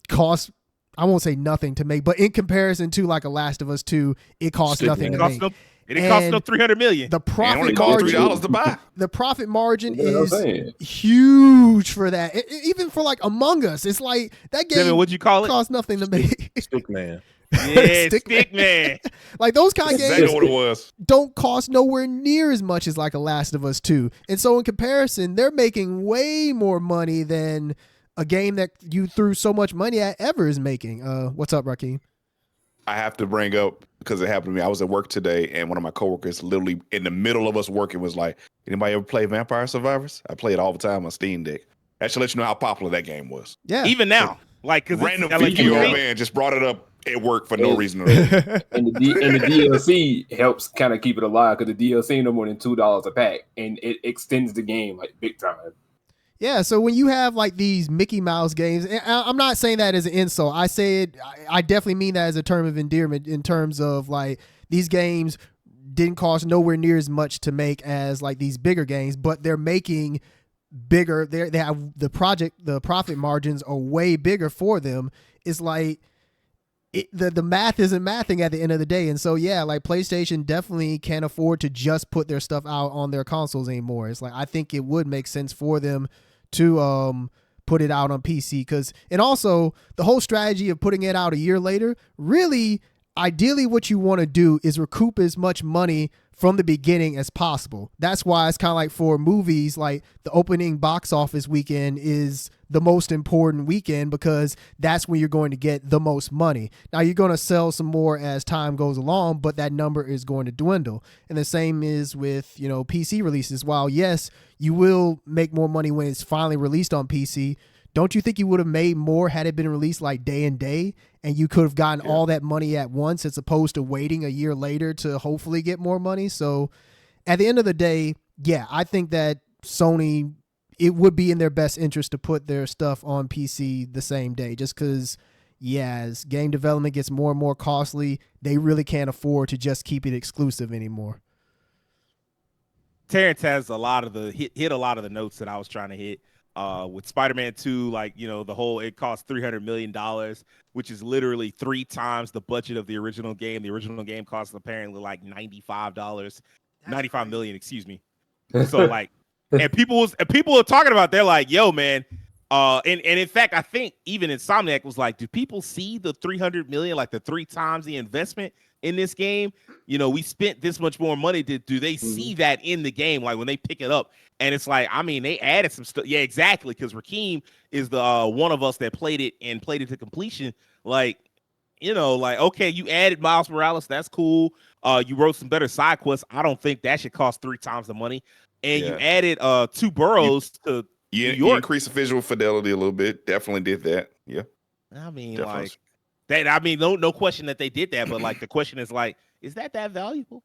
cost, I won't say nothing to make, but in comparison to like a Last of Us 2, it costs nothing to make. It didn't cost no $300 million. The profit only cost margin, $3 to buy. The profit margin is huge for that. Even for like Among Us, it's like that game. What'd you call it? Costs nothing to make. Stickman. Yeah, Stickman. Like those kind of That's games what it was. don't cost nowhere near as much as like a Last of Us 2. And so in comparison, they're making way more money than a game that you threw so much money at ever is making. What's up, Rakeem? I have to bring up, because it happened to me. I was at work today, and one of my coworkers, literally in the middle of us working, was like, "Anybody ever play Vampire Survivors? I play it all the time on Steam Deck." That should let you know how popular that game was. Yeah. Even now, like, because Random 50-year-old man just brought it up at work for no reason at all. And the DLC helps kind of keep it alive, because the DLC no more than $2 a pack, and it extends the game like big time. Yeah, so when you have like these Mickey Mouse games, and I'm not saying that as an insult. I say it, I definitely mean that as a term of endearment, in terms of like, these games didn't cost nowhere near as much to make as like these bigger games, but they're making bigger. They have the profit margins are way bigger for them. It's like, the math isn't mathing at the end of the day. And so, yeah, like PlayStation definitely can't afford to just put their stuff out on their consoles anymore. It's like, I think it would make sense for them to put it out on PC, and also the whole strategy of putting it out a year later, really, ideally what you want to do is recoup as much money from the beginning as possible. That's why it's kind of like for movies, like the opening box office weekend is the most important weekend because that's when you're going to get the most money. Now you're going to sell some more as time goes along, but that number is going to dwindle. And the same is with, PC releases. While yes, you will make more money when it's finally released on PC, don't you think you would have made more had it been released like day and day, and you could have gotten all that money at once as opposed to waiting a year later to hopefully get more money? So at the end of the day, yeah, I think that Sony, it would be in their best interest to put their stuff on PC the same day, just because, as game development gets more and more costly, they really can't afford to just keep it exclusive anymore. Terrence has a lot of the hit a lot of the notes that I was trying to hit. With Spider-Man 2, it cost $300 million, which is literally 3 times the budget of the original game. The original game cost apparently like $95 million, excuse me. So and people are talking about, they're like, yo, man. And in fact, I think even Insomniac was like, do people see the 300 million, like the 3 times the investment in this game? We spent this much more money. Do they see that in the game? Like when they pick it up? And it's like, I mean, they added some stuff. Yeah, exactly. Because Rakeem is the one of us that played it to completion. Okay, you added Miles Morales. That's cool. You wrote some better side quests. I don't think that should cost 3 times the money. And you added 2 boroughs to New York. You increased the visual fidelity a little bit. Definitely did that. Yeah. I mean, definitely. No question that they did that. But the question is is that valuable?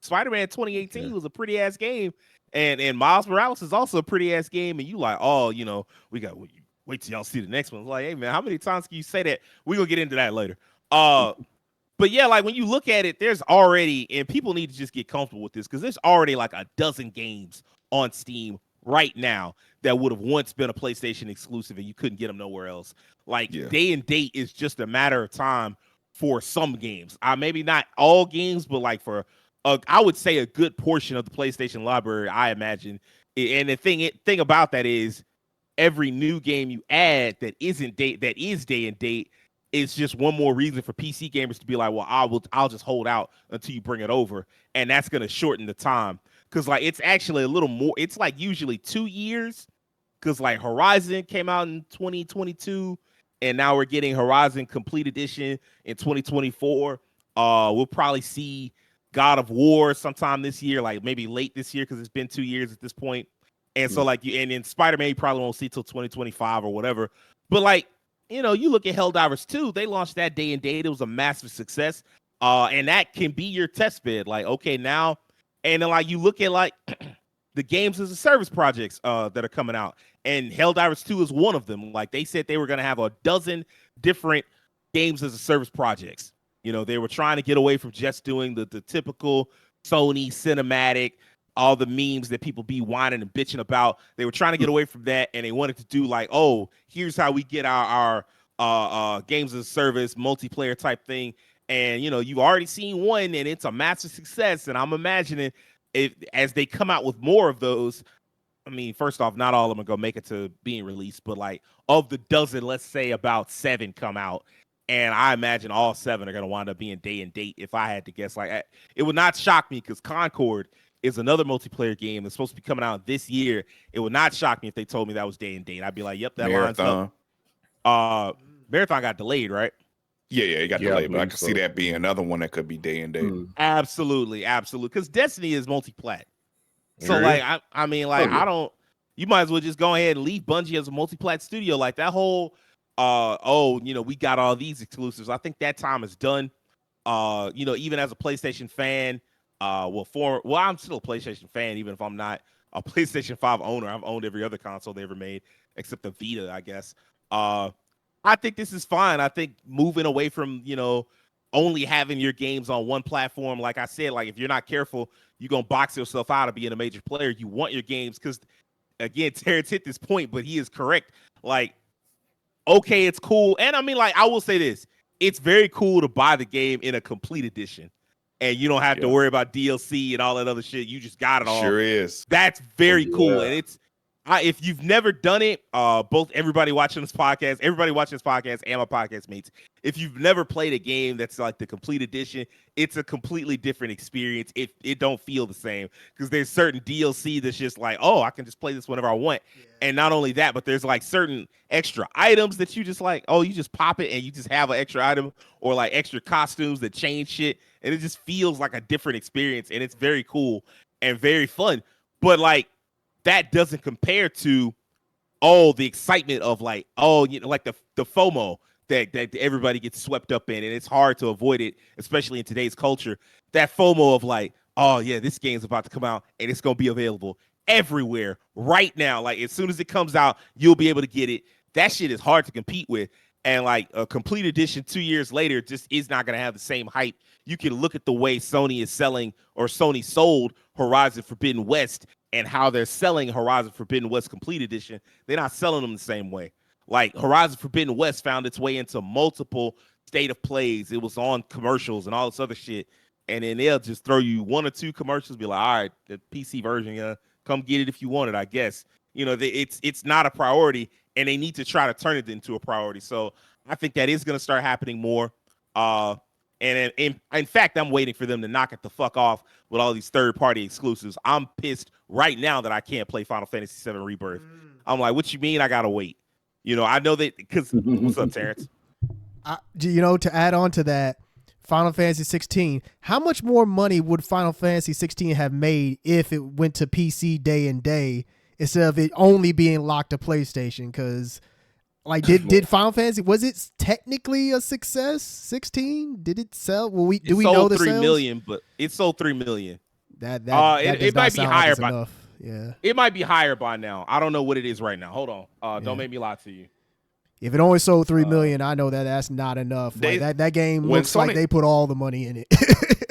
Spider-Man 2018 was a pretty ass game, and Miles Morales is also a pretty ass game, and you we got wait till y'all see the next one. It's like, hey man, how many times can you say that? We're gonna get into that later. But yeah, when you look at it, there's already, and people need to just get comfortable with this, because there's already a dozen games on Steam right now that would have once been a PlayStation exclusive and you couldn't get them nowhere else. Day and date is just a matter of time for some games. Maybe not all games, but for I would say a good portion of the PlayStation library, I imagine. And the thing about that is, every new game you add that is day and date, it's just one more reason for PC gamers to be like, well, I'll just hold out until you bring it over, and that's gonna shorten the time. Because it's actually a little more. It's usually 2 years. Because Horizon came out in 2022, and now we're getting Horizon Complete Edition in 2024. We'll probably see God of War sometime this year, maybe late this year, because it's been 2 years at this point. And so and then Spider-Man you probably won't see till 2025 or whatever. But you look at Helldivers 2, they launched that day and date. It was a massive success. And that can be your test bed. Okay, now, and then you look at the games as a service projects that are coming out, and Helldivers 2 is one of them. They said they were going to have a dozen different games as a service projects. They were trying to get away from just doing the typical Sony cinematic, all the memes that people be whining and bitching about. They were trying to get away from that, and they wanted to do here's how we get our games as a service multiplayer type thing. And you've already seen one, and it's a massive success. And I'm imagining as they come out with more of those. I mean, first off, not all of them are gonna make it to being released, but of the dozen, let's say about 7 come out. And I imagine all 7 are going to wind up being day and date. If I had to guess, it would not shock me, because Concord is another multiplayer game that's supposed to be coming out this year. It would not shock me if they told me that was day and date. I'd be like, yep, that Marathon. lines up. Marathon got delayed, right? Yeah, it got delayed, but I can see that being another one that could be day and date. Absolutely. Because Destiny is multi-plat. So I mean, you might as well just go ahead and leave Bungie as a multi-plat studio. That whole we got all these exclusives. I think that time is done. Even as a PlayStation fan, I'm still a PlayStation fan, even if I'm not a PlayStation 5 owner. I've owned every other console they ever made, except the Vita, I guess. I think this is fine. I think moving away from, only having your games on one platform, like I said, if you're not careful, you're going to box yourself out of being a major player. You want your games, because, again, Terrence hit this point, but he is correct. okay, it's cool. And I mean, like, I will say this. It's very cool to buy the game in a complete edition. And you don't have to worry about DLC and all that other shit. You just got it all. Sure is. That's very cool. Yeah. And it's if you've never done it, both everybody watching this podcast and my podcast mates, if you've never played a game that's like the complete edition, it's a completely different experience. It don't feel the same because there's certain DLC that's just like, oh, I can just play this whenever I want. Yeah. And not only that, but there's like certain extra items that you just like, oh, you just pop it and you just have an extra item, or like extra costumes that change shit. And it just feels like a different experience. And it's very cool and very fun. But like, that doesn't compare to the excitement of like, like the FOMO that everybody gets swept up in, and it's hard to avoid it, especially in today's culture. That FOMO of like, oh yeah, this game's about to come out and it's gonna be available everywhere right now. Like as soon as it comes out, you'll be able to get it. That shit is hard to compete with. And like a complete edition 2 years later just is not going to have the same hype. You can look at the way Sony is selling, or Sony sold Horizon Forbidden West, and how they're selling Horizon Forbidden West Complete Edition. They're not selling them the same way. Like Horizon Forbidden West found its way into multiple state of plays. It was on commercials and all this other shit. And then they'll just throw you one or two commercials, be like, all right, the PC version, come get it if you want it, I guess. You know, it's not a priority, and they need to try to turn it into a priority. So I think that is going to start happening more. And in fact, I'm waiting for them to knock it the fuck off with all these third-party exclusives. I'm pissed right now that I can't play Final Fantasy VII Rebirth. I'm like, what you mean I got to wait? You know, I know that because what's up, Terrence? To add on to that, Final Fantasy 16, how much more money would Final Fantasy 16 have made if it went to PC day and day instead of it only being locked to PlayStation? Because like, did Final Fantasy, was it technically a success? 16? Did it sell? Well, we know the 3 sales? million, but it sold 3 million. That it might be higher like enough. Yeah, it might be higher by now. I don't know what it is right now. Hold on. Don't make me lie to you. If it only sold 3 million, I know that's not enough. Like that game looks like they put all the money in it.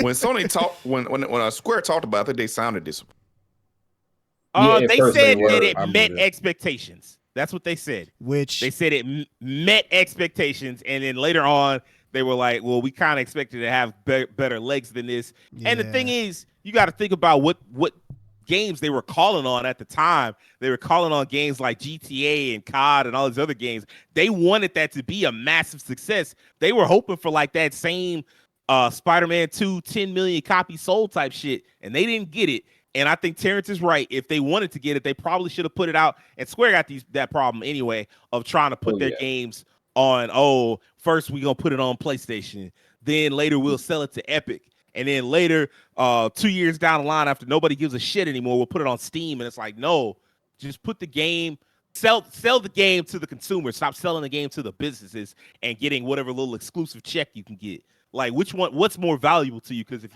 When Sony talked, when Square talked about it, I think they sounded disappointed. They said that it met expectations. That's what they said. Which they said it met expectations, and then later on they were like, "Well, we kind of expected to have better legs than this." Yeah. And the thing is, you got to think about what games they were calling on at the time. They were calling on games like GTA and COD and all these other games. They wanted that to be a massive success. They were hoping for like that same Spider-Man 2 10 million copies sold type shit, and they didn't get it. And I think Terrence is right. If they wanted to get it, they probably should have put it out. And Square got that problem anyway of trying to put their games on, first we're going to put it on PlayStation. Then later we'll sell it to Epic. And then later, 2 years down the line, after nobody gives a shit anymore, we'll put it on Steam. And it's like, no, just put the game, sell the game to the consumer. Stop selling the game to the businesses and getting whatever little exclusive check you can get. Like, what's more valuable to you? Because if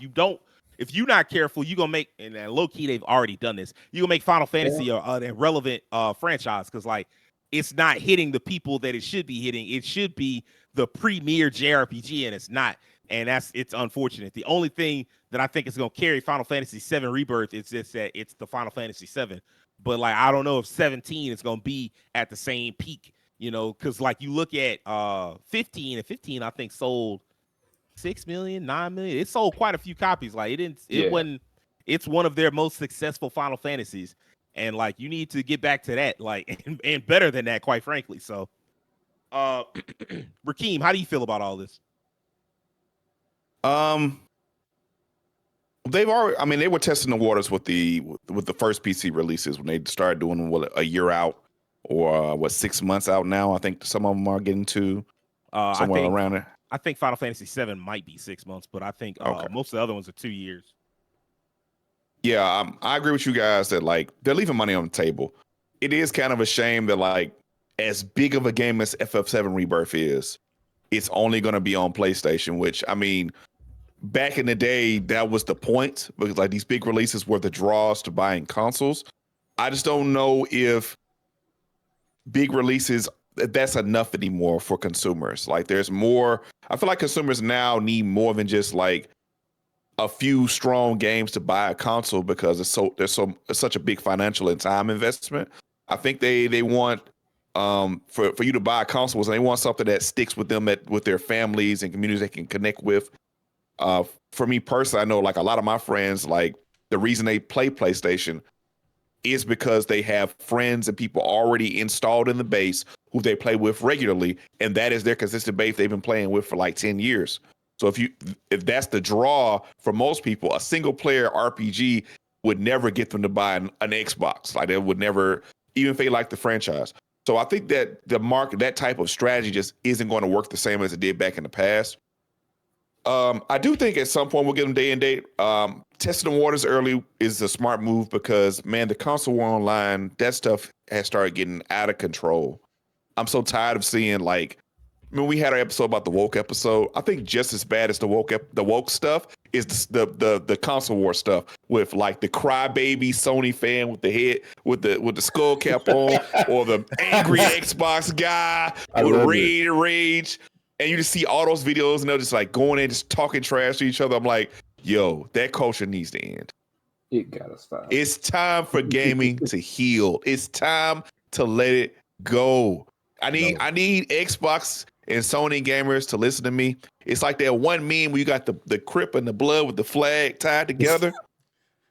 you're not careful, you're going to make, and low key, they've already done this. You're going to make Final Fantasy an irrelevant franchise because, like, it's not hitting the people that it should be hitting. It should be the premier JRPG, and it's not. And it's unfortunate. The only thing that I think is going to carry Final Fantasy VII Rebirth is just that it's the Final Fantasy VII. But, like, I don't know if 17 is going to be at the same peak, because, like, you look at 15, and 15, I think, sold 6 million, 9 million. It sold quite a few copies. Like it wasn't. It's one of their most successful Final Fantasies, and like you need to get back to that, like and better than that, quite frankly. So, Rakeem, how do you feel about all this? They've already. I mean, they were testing the waters with the first PC releases when they started doing a year out or 6 months out now. I think some of them are getting to somewhere around there. I think Final Fantasy VII might be 6 months, but I think most of the other ones are 2 years. Yeah, I agree with you guys that like they're leaving money on the table. It is kind of a shame that like as big of a game as FF7 Rebirth is, it's only going to be on PlayStation. Which I mean, back in the day, that was the point because like these big releases were the draws to buying consoles. I just don't know if big releases. That's enough anymore for consumers. Like there's more. I feel like consumers now need more than just like a few strong games to buy a console because it's such a big financial and time investment. I think they want for you to buy consoles, and they want something that sticks with them with their families and communities they can connect with. For me personally, I know like a lot of my friends, like the reason they play PlayStation is because they have friends and people already installed in the base who they play with regularly, and that is their consistent base they've been playing with for like 10 years. So if that's the draw for most people, a single player RPG would never get them to buy an Xbox. Like they would never, even if they like the franchise. So I think that that type of strategy just isn't going to work the same as it did back in the past. I do think at some point we'll get them day and date. Testing the waters early is a smart move because, man, the console war online, that stuff has started getting out of control. I'm so tired of seeing like, we had our episode about the woke episode. I think just as bad as the woke stuff is the console war stuff with like the crybaby Sony fan with the head with the skull cap on, or the angry Xbox guy with rage. And you just see all those videos and they're just like going in, just talking trash to each other. I'm like, yo, that culture needs to end. It gotta stop. It's time for gaming to heal. It's time to let it go. I need Xbox and Sony gamers to listen to me. It's like that one meme where you got the Crip and the blood with the flag tied together.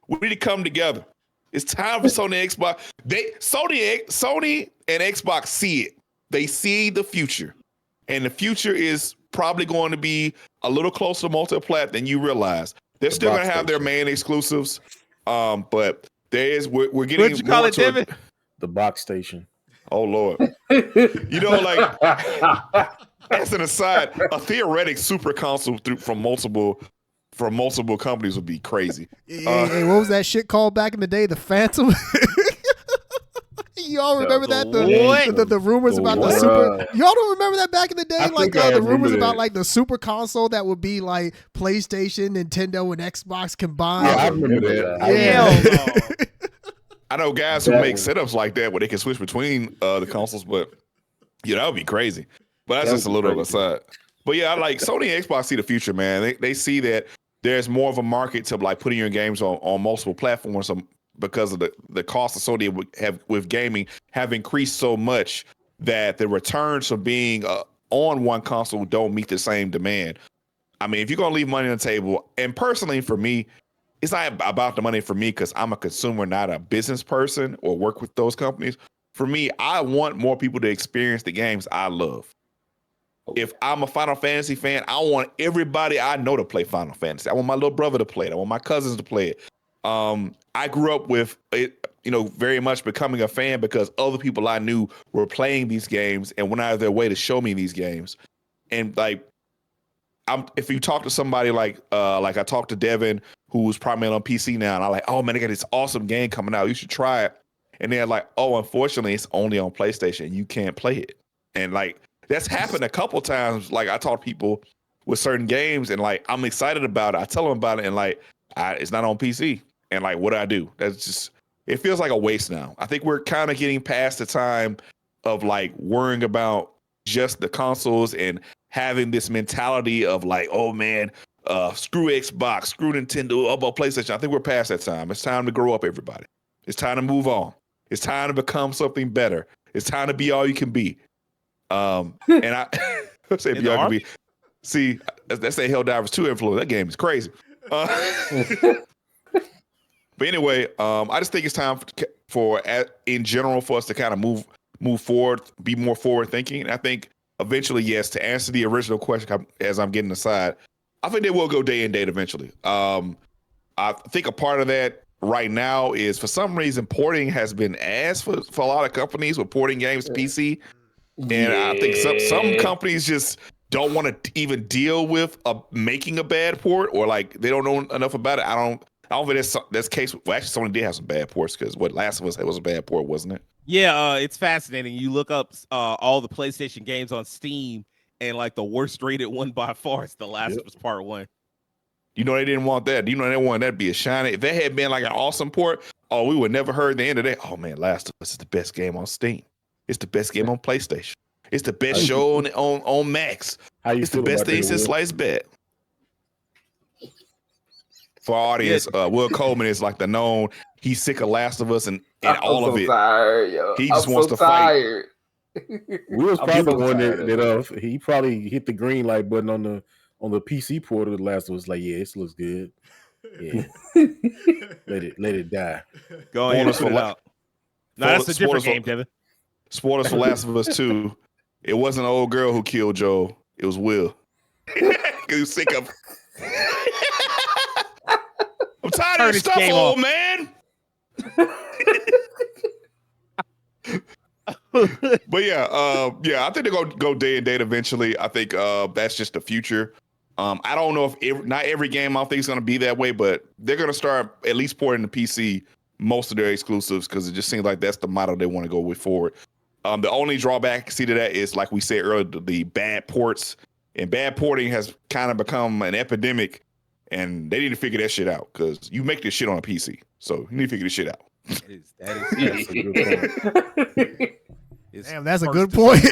We need to come together. It's time for Sony and Xbox. Sony and Xbox see it. They see the future. And the future is probably going to be a little closer to multi-plat than you realize. They're still going to have their main exclusives, but we're getting. What'd you call it, David? The box station. Oh Lord! You know, like as an aside, a theoretic super console from multiple companies would be crazy. Hey, what was that shit called back in the day? The Phantom. Y'all remember that? The rumors about the super. Y'all don't remember that back in the day? Like the rumors about like the super console that would be like PlayStation, Nintendo, and Xbox combined. Yeah, I remember that. Yeah. I know guys who make setups like that where they can switch between the consoles, but yeah, that would be crazy. But that's just a little aside. But yeah, I like Sony and Xbox see the future, man. They see that there's more of a market to like putting your games on multiple platforms. Because of the cost associated with gaming have increased so much that the returns from being on one console don't meet the same demand. I mean, if you're going to leave money on the table, and personally for me, it's not about the money for me because I'm a consumer, not a business person or work with those companies. For me, I want more people to experience the games I love. If I'm a Final Fantasy fan, I want everybody I know to play Final Fantasy. I want my little brother to play it. I want my cousins to play it. I grew up with it, very much becoming a fan because other people I knew were playing these games and went out of their way to show me these games. And like, if you talk to somebody like I talked to Devin, who's primarily on PC now, and I'm like, oh man, they got this awesome game coming out. You should try it. And they're like, oh, unfortunately, it's only on PlayStation. You can't play it. And like, that's happened a couple times. Like I talk to people with certain games and like, I'm excited about it. I tell them about it and like, it's not on PC. And like, what do? That's just, it feels like a waste now. I think we're kind of getting past the time of like worrying about just the consoles and having this mentality of like, oh man, screw Xbox, screw Nintendo, about PlayStation. I think we're past that time. It's time to grow up, everybody. It's time to move on. It's time to become something better. It's time to be all you can be. And I say be all you can be. See, that's a Helldivers 2 influence. That game is crazy. But anyway, I just think it's time for in general for us to kind of move forward, be more forward thinking. And I think eventually, yes, to answer the original question as I'm getting aside, I think they will go day and date eventually. I think a part of that right now is for some reason porting has been asked for a lot of companies with porting games to PC. And I think some companies just don't want to even deal with making a bad port, or like they don't know enough about it. I don't think that's the case. Well, actually, Sony did have some bad ports because what Last of Us was a bad port, wasn't it? Yeah, it's fascinating. You look up all the PlayStation games on Steam, and like the worst rated one by far is The Last of Us Part 1. You know they didn't want that. You know they wanted that to be a shiny. If that had been like an awesome port, we would never heard the end of that. Oh man, Last of Us is the best game on Steam. It's the best game on PlayStation. It's the best show on Max. It's the best thing since sliced bread. For our audience, Will Coleman is like the known. He's sick of Last of Us and all of it. Tired, yo. He just wants to fight. We was I'm probably so the one tired that of he probably hit the green light button on the PC port of the last one. Was like, yeah, this looks good. Yeah, let it die. Go ahead and Spoilers put for it la- out. No, that's a different spoilers for game, Devin. spoilers for Last of Us 2. It wasn't an old girl who killed Joel. It was Will. He was sick of. I'm tired Turn of your this stuff, game old off. man. But yeah, I think they're gonna go day and date eventually. I think that's just the future. I don't know if not every game I think is gonna be that way, but they're gonna start at least porting the PC most of their exclusives because it just seems like that's the model they want to go with forward. The only drawback I see to that is, like we said earlier, the bad ports, and bad porting has kind of become an epidemic, and they need to figure that shit out because you make this shit on a PC, so you need to figure this shit out. That's a good point. Damn, that's a good point.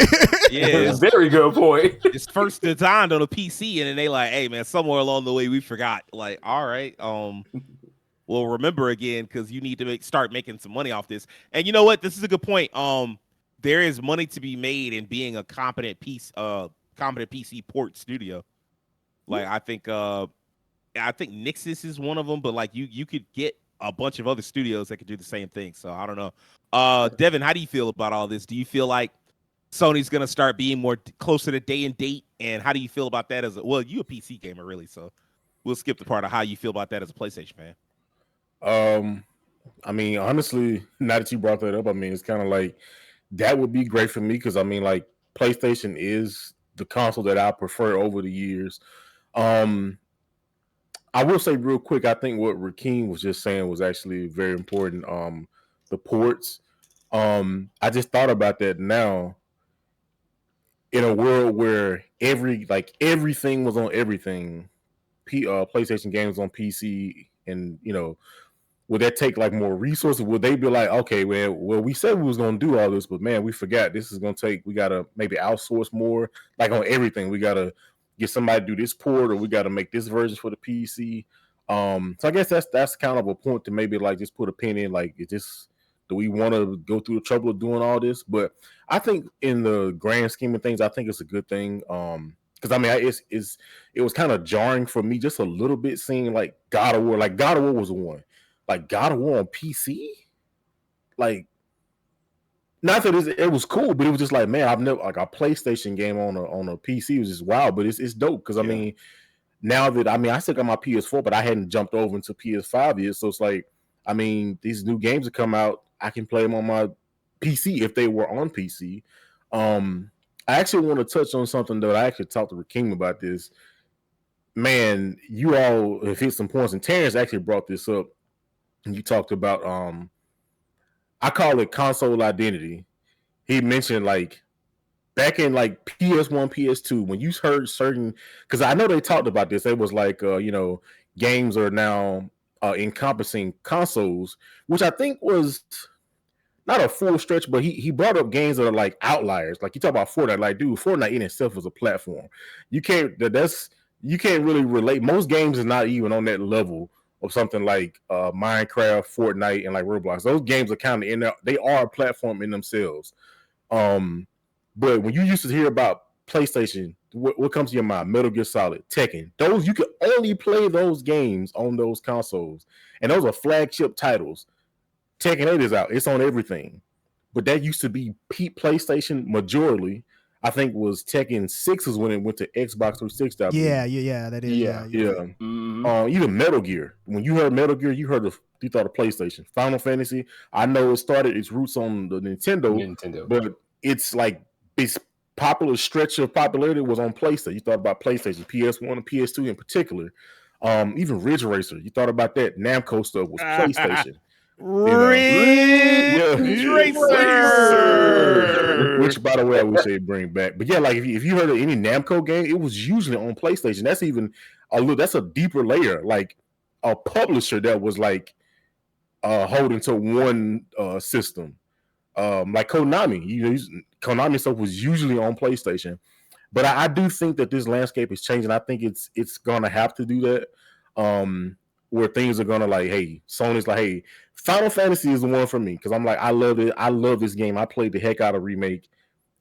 Yeah, It's a very good point. it's first designed on a PC, and then they like, hey man, somewhere along the way we forgot. Like, all right, well, remember again because you need to start making some money off this. And you know what? This is a good point. There is money to be made in being a competent PC port studio. Like, I think Nixis is one of them, but like you could get a bunch of other studios that could do the same thing. So I don't know. Devin, how do you feel about all this? Do you feel like Sony's gonna start being more closer to day and date? And how do you feel about that you a PC gamer really? So we'll skip the part of how you feel about that as a PlayStation fan. I mean, honestly, now that you brought that up, I mean, it's kind of like that would be great for me because I mean, like PlayStation is the console that I prefer over the years. I will say real quick, I think what Rakeem was just saying was actually very important. The ports. I just thought about that now. In a world where everything was on everything, PlayStation games on PC, and would that take like more resources? Would they be like, okay, well, we said we was gonna do all this, but man, we forgot this is gonna take. We gotta maybe outsource more, like on everything. We gotta get somebody to do this port, or we gotta make this version for the PC. So I guess that's kind of a point to maybe like just put a pin in. Like, do we want to go through the trouble of doing all this? But I think in the grand scheme of things, I think it's a good thing. Because I mean, it was kind of jarring for me just a little bit seeing like God of War. Like God of War was one. Like God of War on PC, like not that it was cool, but it was just like, man, I've never like a PlayStation game on a PC was just wow, but it's dope because I mean, now that I still got my PS4, but I hadn't jumped over into PS5 yet, so it's like, I mean, these new games that come out, I can play them on my PC if they were on PC. I actually want to touch on something that I actually talked to Rakeem about this. Man, you all have hit some points, and Terrence actually brought this up. And you talked about I call it console identity. He mentioned like back in like PS1, PS2, when you heard certain, because I know they talked about this, it was like games are now encompassing consoles, which I think was not a full stretch, but he brought up games that are like outliers. Like you talk about Fortnite, like dude, Fortnite in itself is a platform. You can't really relate. Most games is not even on that level of something like Minecraft, Fortnite, and like Roblox. Those games are kind of in there. They are a platform in themselves. But when you used to hear about PlayStation, what comes to your mind? Metal Gear Solid, Tekken. Those you could only play those games on those consoles, and those are flagship titles. Tekken 8 is out; it's on everything. But that used to be PlayStation majorly. I think was Tekken 6 is when it went to Xbox 360. Yeah, that is. Yeah. Mm-hmm. Even Metal Gear. When you heard Metal Gear, you thought of PlayStation. Final Fantasy. I know it started its roots on the Nintendo. But it's like its popular stretch of popularity was on PlayStation. You thought about PlayStation, PS1 and PS2 in particular. Even Ridge Racer. You thought about that. Namco stuff was PlayStation. Ridge Racer. Which, by the way, I wish they'd bring back. But yeah, like if you heard of any Namco game, it was usually on PlayStation. That's even that's a deeper layer. Like a publisher that was like holding to one system. Like Konami, Konami stuff was usually on PlayStation. But I do think that this landscape is changing. I think it's gonna have to do that. Where things are gonna like, hey, Sony's like, hey, Final Fantasy is the one for me because I'm like, I love it. I love this game. I played the heck out of remake.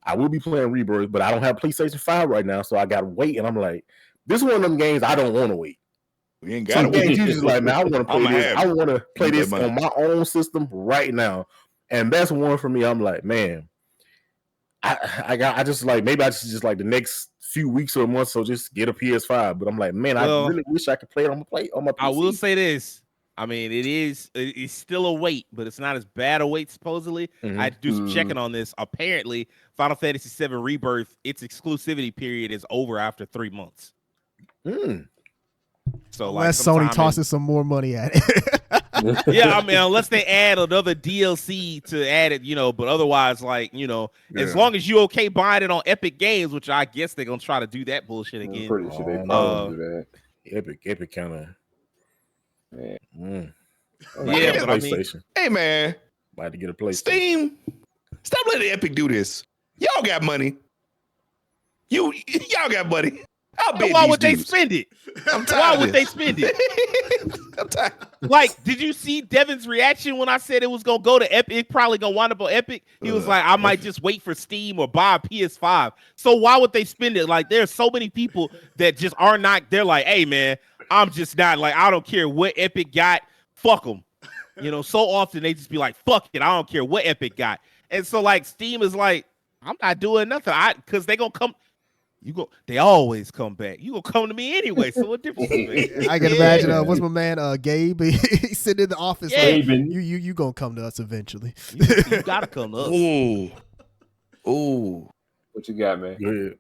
I will be playing Rebirth, but I don't have PlayStation 5 right now, so I gotta wait. And I'm like, this is one of them games I don't want to wait. We ain't Some got games you just like, man, I want to play this. I want to play this mine. on my own system right now, and that's one for me. I'm like, man, I just like maybe I just like the next few weeks or months, so just get a PS5. But I'm like, man, I really wish I could play it on my PC. I will say this. I mean, it's still a wait, but it's not as bad a wait, supposedly. I had to do some checking on this. Apparently, Final Fantasy VII Rebirth, its exclusivity period is over after 3 months. So unless Sony tosses some more money at it. Yeah, I mean, unless they add another DLC to add it, but otherwise, as long as you okay buying it on Epic Games, which I guess they're going to try to do that bullshit again. I'm pretty sure they probably do that. Epic kind of. Yeah, but I mean, hey man, might have to get a PlayStation. Steam, stop letting Epic do this. Y'all got money. Y'all got money. Why would they spend it? Why would they spend it? I'm tired. Like, did you see Devin's reaction when I said it was gonna go to Epic? Probably gonna wind up on Epic. He was like, I might just wait for Steam or buy a PS5. So why would they spend it? Like, there's so many people that just are not. They're like, hey man, I'm just not like. I don't care what Epic got. Fuck them. So often they just be like, fuck it. I don't care what Epic got. And so like Steam is like, I'm not doing nothing. Because they gonna come. They always come back. You gonna come to me anyway. So what difference does it make? I can imagine. What's my man, Gabe? He's sitting in the office. Yeah. Like, you gonna come to us eventually. You gotta come to us. Ooh. What you got, man? Good.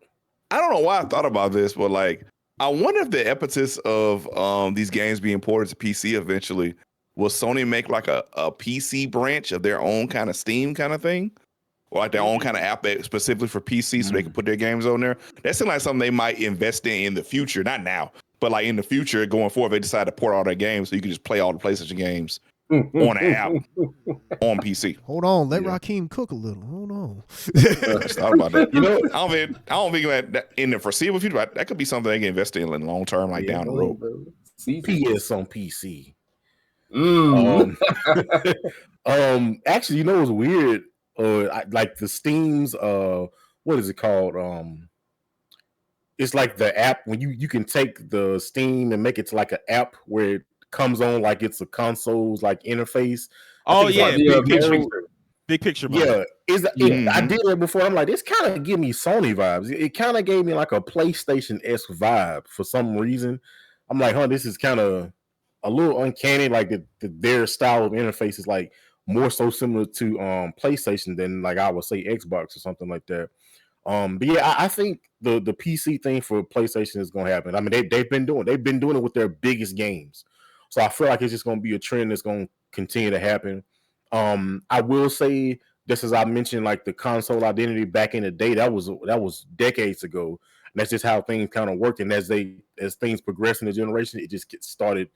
I don't know why I thought about this, but like, I wonder if the impetus of these games being ported to PC eventually will Sony make like a PC branch of their own kind of Steam kind of thing. Or like their own kind of app specifically for PC so they can put their games on there. That seems like something they might invest in the future. Not now, but like in the future going forward, they decide to port all their games so you can just play all the PlayStation games on an app on PC. Hold on, let Rakeem cook a little. Hold on. I just thought about that. I don't think that in the foreseeable future, that could be something they can invest in the long term, like down the road. PS on PC. Actually, it was weird. Like the Steam's what is it called? It's like the app when you can take the Steam and make it to like an app where it comes on like it's a console's like interface. Oh yeah, big picture. Yeah, I did it before. I'm like, this kind of give me Sony vibes. It kind of gave me like a PlayStation-esque vibe for some reason. I'm like, this is kind of a little uncanny. Like their style of interface is like more so similar to PlayStation than like I would say Xbox or something like that. But yeah, I think the PC thing for PlayStation is going to happen. I mean, they've been doing it with their biggest games, so I feel like it's just going to be a trend that's going to continue to happen. I will say, just as I mentioned, like the console identity back in the day, that was decades ago. And that's just how things kind of worked. And as things progress in the generation, it just started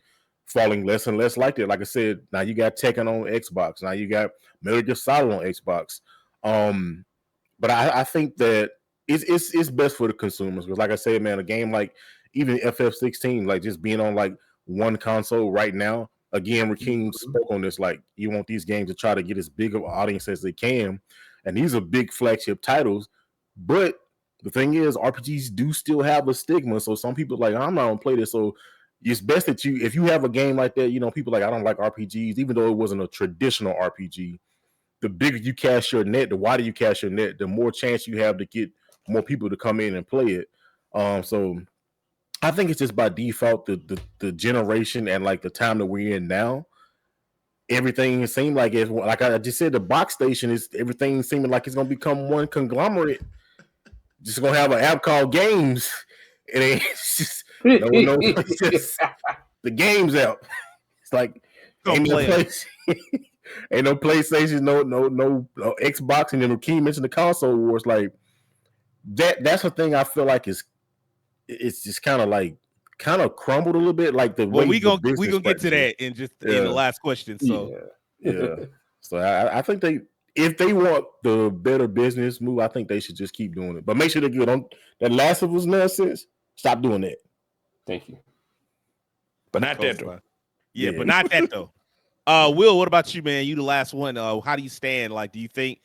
falling less and less like that. Like I said, now you got Tekken on Xbox. Now you got Metal Gear Solid on Xbox. But I think that it's best for the consumers. Because like I said, man, a game like even FF16, like just being on like one console right now, again, Rakeem spoke on this, like you want these games to try to get as big of an audience as they can. And these are big flagship titles. But the thing is, RPGs do still have a stigma. So some people are like, I'm not going to play this. So it's best that if you have a game like that, people like, I don't like RPGs, even though it wasn't a traditional RPG. The bigger you cast your net, the wider you cast your net, the more chance you have to get more people to come in and play it. So I think it's just by default, the generation and like the time that we're in now, everything seemed like it's like I just said, the box station is everything seeming like it's gonna become one conglomerate. Just gonna have an app called Games. It ain't just no one knows. It's just the Games app. It's like ain't no PlayStation, no Xbox, and then Rakeem mentioned the console wars. Like that's the thing I feel like it's just kind of crumbled a little bit. Like we gonna get to that in the last question. So yeah. So I think if they want the better business move, I think they should just keep doing it. But make sure they're good on that Last of Us nonsense. Stop doing that. Thank you. But not that though. Yeah, but not that though. Will, what about you, man? You the last one. How do you stand? Like, do you think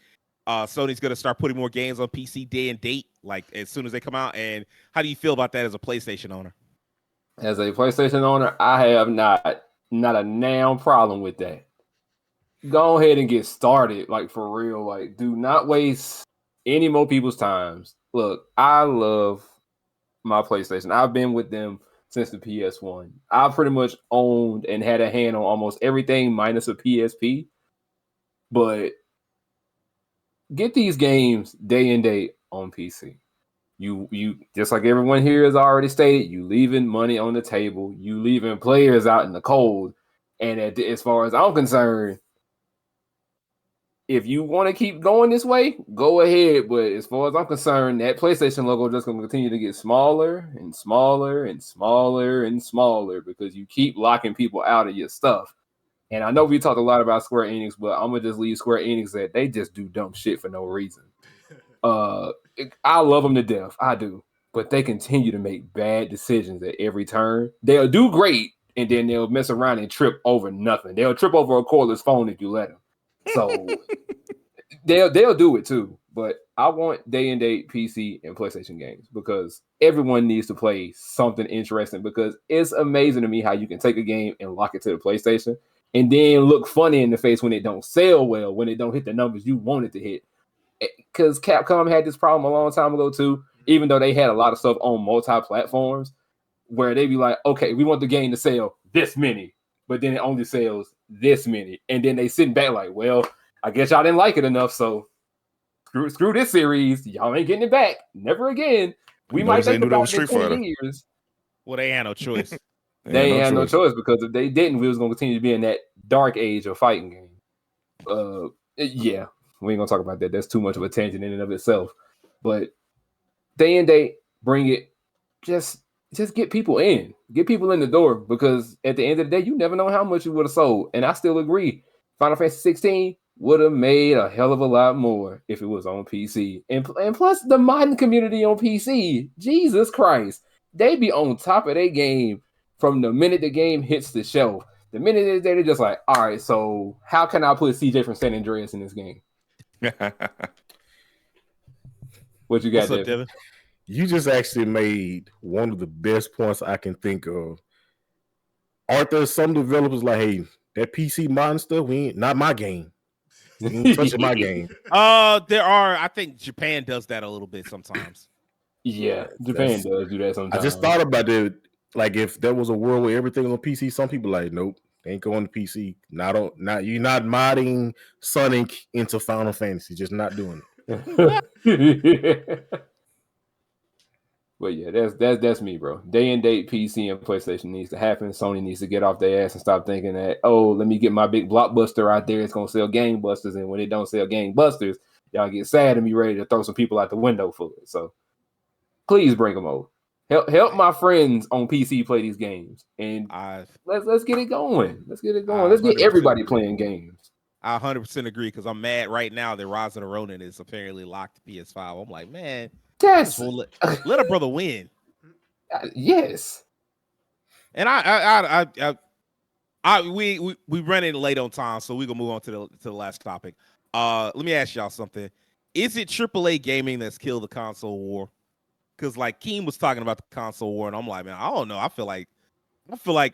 Sony's going to start putting more games on PC day and date, like as soon as they come out. And how do you feel about that as a PlayStation owner? As a PlayStation owner, I have not a damn problem with that. Go ahead and get started, like for real. Like, do not waste any more people's times. Look, I love my PlayStation. I've been with them since the PS1. I pretty much owned and had a hand on almost everything minus a PSP. But get these games day and date on PC. You just like everyone here has already stated, you leaving money on the table, you leaving players out in the cold. And as far as I'm concerned, if you want to keep going this way, go ahead. But as far as I'm concerned, that PlayStation logo is just going to continue to get smaller and smaller and smaller and smaller because you keep locking people out of your stuff. And I know we talked a lot about Square Enix, but I'm going to just leave Square Enix that they just do dumb shit for no reason. I love them to death. I do. But they continue to make bad decisions at every turn. They'll do great, and then they'll mess around and trip over nothing. They'll trip over a cordless phone if you let them. So they'll do it too. But I want day and date PC and PlayStation games because everyone needs to play something interesting because it's amazing to me how you can take a game and lock it to the PlayStation and then look funny in the face when it don't sell well, when it don't hit the numbers you want it to hit. Because Capcom had this problem a long time ago too, even though they had a lot of stuff on multi-platforms where they be like, okay, we want the game to sell this many, but then it only sells this many. And then they sitting back like, well, I guess y'all didn't like it enough, so screw this series. Y'all ain't getting it back. Never again. We might think about it in 20 years. Well, they had no choice. They ain't had no choice because if they didn't, we was going to continue to be in that dark age of fighting game. Yeah, we ain't going to talk about that. That's too much of a tangent in and of itself. But day and date, bring it. Just get people in. Get people in the door because at the end of the day, you never know how much you would have sold. And I still agree. Final Fantasy 16 would have made a hell of a lot more if it was on PC. And plus, the modding community on PC, Jesus Christ, they be on top of their game from the minute the game hits the shelf. The minute they're just like, all right, so how can I put CJ from San Andreas in this game? What you got, Devin? You just actually made one of the best points I can think of. Aren't there some developers like, hey, that PC modding stuff, not my game. You ain't touching my game. There are. I think Japan does that a little bit sometimes. Yeah, Japan does do that sometimes. I just thought about it. Like if there was a world where everything was on PC, some people like, nope, they ain't going to PC. Not you're not modding Sonic into Final Fantasy. Just not doing it. But yeah, that's me, bro. Day and date PC and PlayStation needs to happen. Sony needs to get off their ass and stop thinking that, oh, let me get my big blockbuster out there. It's gonna sell gangbusters, and when it don't sell gangbusters, y'all get sad and be ready to throw some people out the window for it. So please bring them over. Help my friends on PC play these games, and let's get it going. Let's get it going. Let's get everybody playing games. I 100% agree because I'm mad right now that Rise of the Ronin is apparently locked to PS5. I'm like, man. Yes. Let a brother win. Yes. And we running late on time, so we're gonna move on to the last topic. Let me ask y'all something. Is it AAA gaming that's killed the console war? Because like Keem was talking about the console war, and I'm like, man, I don't know. I feel like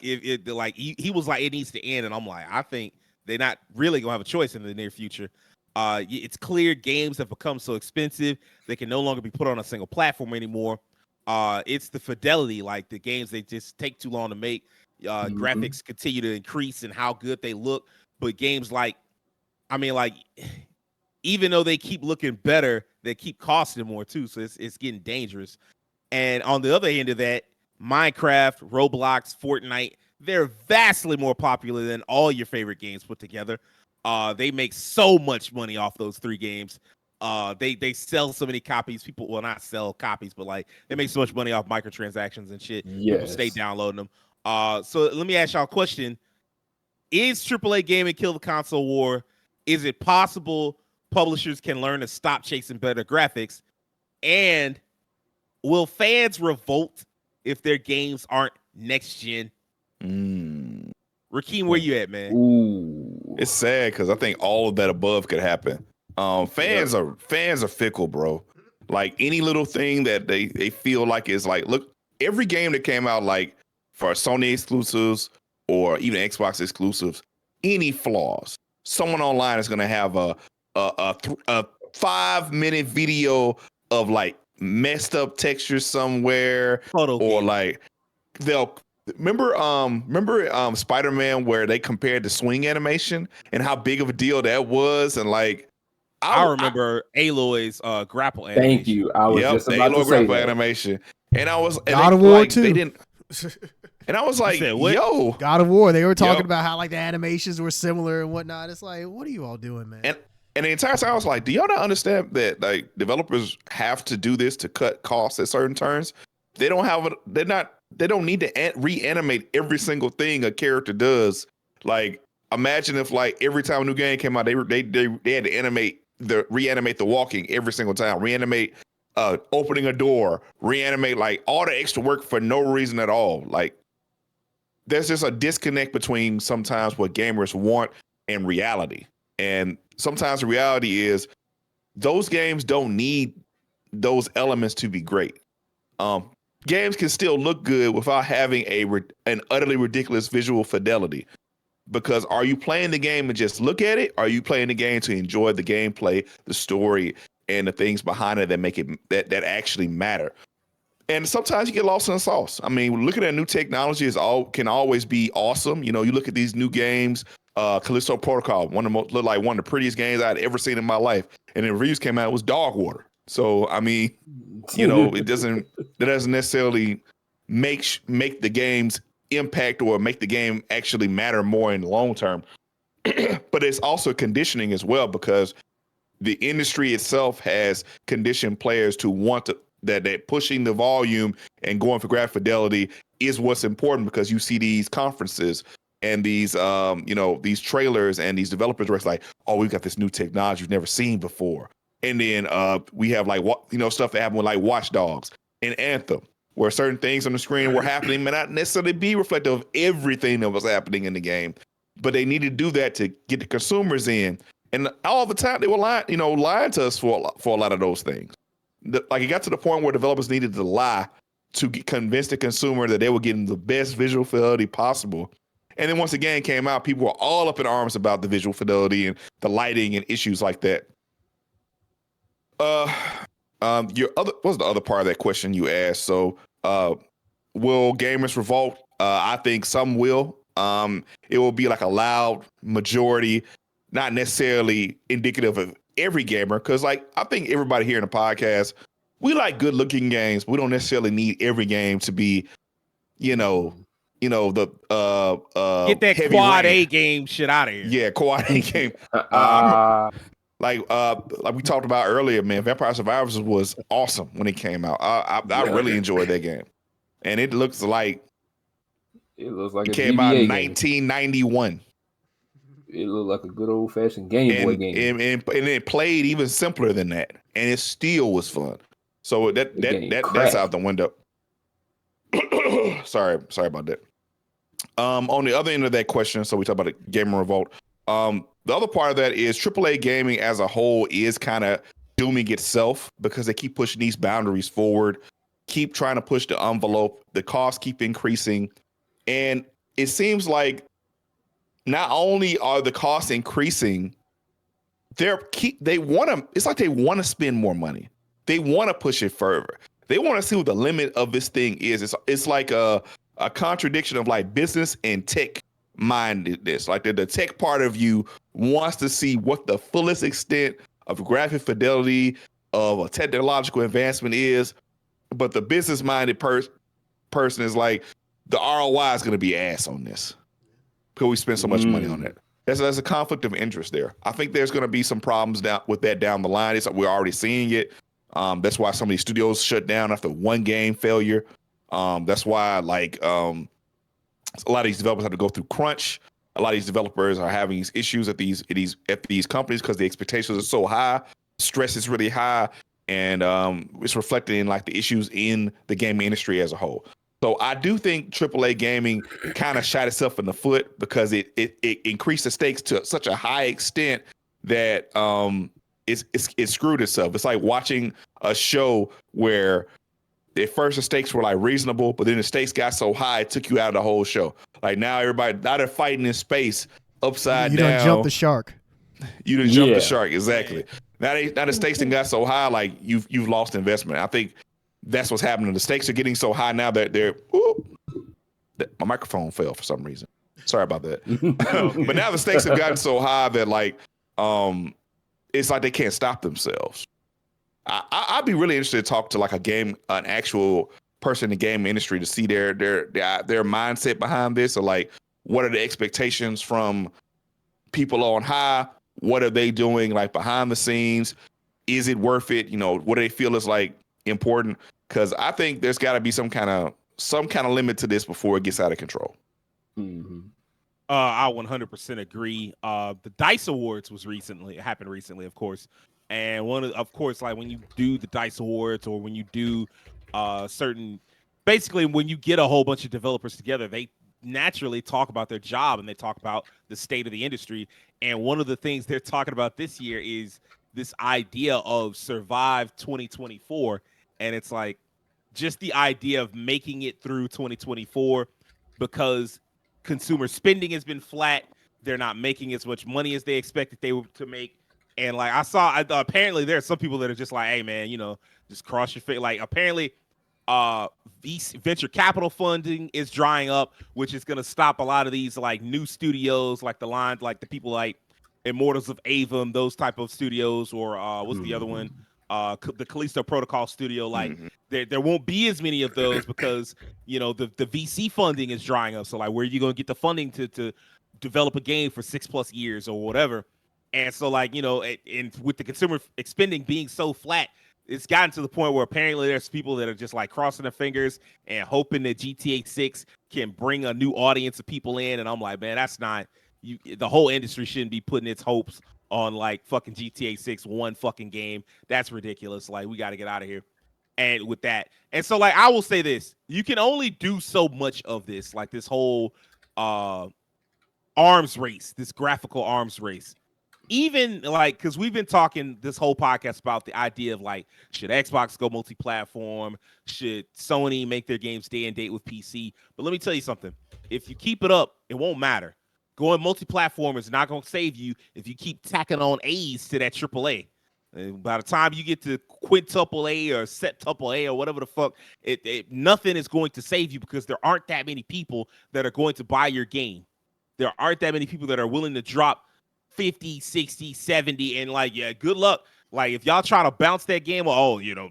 if it like he was like it needs to end, and I'm like, I think they're not really gonna have a choice in the near future. It's clear games have become so expensive they can no longer be put on a single platform anymore. It's the fidelity, like the games they just take too long to make. Graphics continue to increase and how good they look, but games like, I mean, like even though they keep looking better, they keep costing more too. So it's getting dangerous. And on the other end of that, Minecraft, Roblox, Fortnite, they're vastly more popular than all your favorite games put together. They make so much money off those three games. They sell so many copies. People will not sell copies, but like they make so much money off microtransactions and shit. Yes. People stay downloading them. So let me ask y'all a question. Is AAA gaming kill the console war? Is it possible publishers can learn to stop chasing better graphics? And will fans revolt if their games aren't next gen? Rakeem, where you at, man? Ooh. It's sad because I think all of that above could happen. Fans are fickle, bro. Like any little thing that they feel like is like, look, every game that came out like for Sony exclusives or even Xbox exclusives, any flaws, someone online is gonna have a 5-minute video of like messed up textures somewhere, Photo or game. like they'll remember Spider-Man where they compared the swing animation and how big of a deal that was, and like I remember Aloy's grapple animation. Thank you. I was just the about Aloy to say grapple that. animation, and I was God of War like, 2. they didn't, and I was like, said what? yo, God of War. They were talking Yep. about how like the animations were similar and whatnot. It's like, what are you all doing, man? and the entire time I was like, do y'all not understand that like developers have to do this to cut costs at certain turns? They don't have it. They don't need to reanimate every single thing a character does. Like, imagine if like every time a new game came out, they had to reanimate the walking every single time, reanimate opening a door, reanimate like all the extra work for no reason at all. Like, there's just a disconnect between sometimes what gamers want and reality. And sometimes the reality is those games don't need those elements to be great. Games can still look good without having an utterly ridiculous visual fidelity. Because are you playing the game and just look at it? Or are you playing the game to enjoy the gameplay, the story, and the things behind it that make it that actually matter? And sometimes you get lost in the sauce. I mean, looking at new technology can always be awesome. You know, you look at these new games, Callisto Protocol, looked like one of the prettiest games I'd ever seen in my life. And the reviews came out, it was dog water. So, I mean, you know, that doesn't necessarily make the game's impact or make the game actually matter more in the long term. But it's also conditioning as well, because the industry itself has conditioned players to want to that pushing the volume and going for graphic fidelity is what's important, because you see these conferences and these these trailers and these developers where it's like, oh, we've got this new technology you've never seen before. And then we have like stuff that happened with like Watch Dogs and Anthem, where certain things on the screen were happening may not necessarily be reflective of everything that was happening in the game, but they needed to do that to get the consumers in. And all the time they were lying to us for a lot of those things. Like, it got to the point where developers needed to lie to convince the consumer that they were getting the best visual fidelity possible. And then once the game came out, people were all up in arms about the visual fidelity and the lighting and issues like that. What was the other part of that question you asked? So, will gamers revolt? I think some will. It will be like a loud majority, not necessarily indicative of every gamer, because like I think everybody here in the podcast, we like good looking games. We don't necessarily need every game to be, the Get that heavy quad rain. A game shit out of here. Yeah, quad A game. Like we talked about earlier, man, Vampire Survivors was awesome when it came out. I really enjoyed that game, and it looks like it came out in game. 1991. It looked like a good old fashioned Game Boy game, and it played even simpler than that, and it still was fun. So that's out the window. Sorry about that. On the other end of that question, so we talk about a gamer revolt. The other part of that is AAA gaming as a whole is kind of dooming itself, because they keep pushing these boundaries forward, keep trying to push the envelope. The costs keep increasing, and it seems like not only are the costs increasing, it's like they want to spend more money. They want to push it further. They want to see what the limit of this thing is. It's like a contradiction of like business and tech mindedness. Like the tech part of you wants to see what the fullest extent of graphic fidelity of a technological advancement is, but the business minded person is like, the ROI is going to be ass on this because we spend so much money on it. There's a conflict of interest there. I think there's going to be some problems with that down the line. We're already seeing it. That's why some of these studios shut down after one game failure. That's why a lot of these developers have to go through crunch. A lot of these developers are having these issues at these companies because the expectations are so high. Stress is really high, and it's reflected in like the issues in the gaming industry as a whole. So I do think AAA gaming kind of shot itself in the foot because it increased the stakes to such a high extent that it screwed itself. It's like watching a show where at first the stakes were like reasonable, but then the stakes got so high it took you out of the whole show. Like now they're fighting in space upside You down. done jumped the shark. You done jumped the shark, exactly. Now the stakes done got so high, like you've lost investment. I think that's what's happening. The stakes are getting so high now that my microphone fell for some reason. Sorry about that. But now the stakes have gotten so high that like it's like they can't stop themselves. I'd be really interested to talk to like an actual person in the game industry to see their mindset behind this, or like what are the expectations from people on high? What are they doing like behind the scenes? Is it worth it? You know, what do they feel is like important? Because I think there's got to be some kind of limit to this before it gets out of control. Mm-hmm. I 100% agree. The Dice Awards happened recently, of course. And of course, like when you do the Dice Awards, or when you do basically when you get a whole bunch of developers together, they naturally talk about their job and they talk about the state of the industry. And one of the things they're talking about this year is this idea of Survive 2024. And it's like just the idea of making it through 2024, because consumer spending has been flat. They're not making as much money as they expected they were to make. And like I saw, apparently there are some people that are just like, hey man, you know, just cross your face. Like apparently venture capital funding is drying up, which is going to stop a lot of these like new studios, like the people like Immortals of Avum, those type of studios, or what's the other one? The Callisto Protocol studio. Like there won't be as many of those because, you know, the VC funding is drying up. So like, where are you going to get the funding to develop a game for 6+ years or whatever? And so like, you know, and with the consumer spending being so flat, it's gotten to the point where apparently there's people that are just like crossing their fingers and hoping that GTA 6 can bring a new audience of people in. And I'm like, man, that's not the whole industry shouldn't be putting its hopes on like fucking GTA 6 one fucking game. That's ridiculous. Like, we got to get out of here. And with that, and so like I will say this, you can only do so much of this, like this whole arms race, this graphical arms race. Even like, because we've been talking this whole podcast about the idea of like, should Xbox go multi-platform? Should Sony make their games day and date with PC? But let me tell you something. If you keep it up, it won't matter. Going multi-platform is not going to save you if you keep tacking on A's to that AAA. And by the time you get to quintuple A or septuple A or whatever the fuck, nothing is going to save you, because there aren't that many people that are going to buy your game. There aren't that many people that are willing to drop 50, 60, 70, and like, yeah, good luck. Like, if y'all try to bounce that game, oh, you know,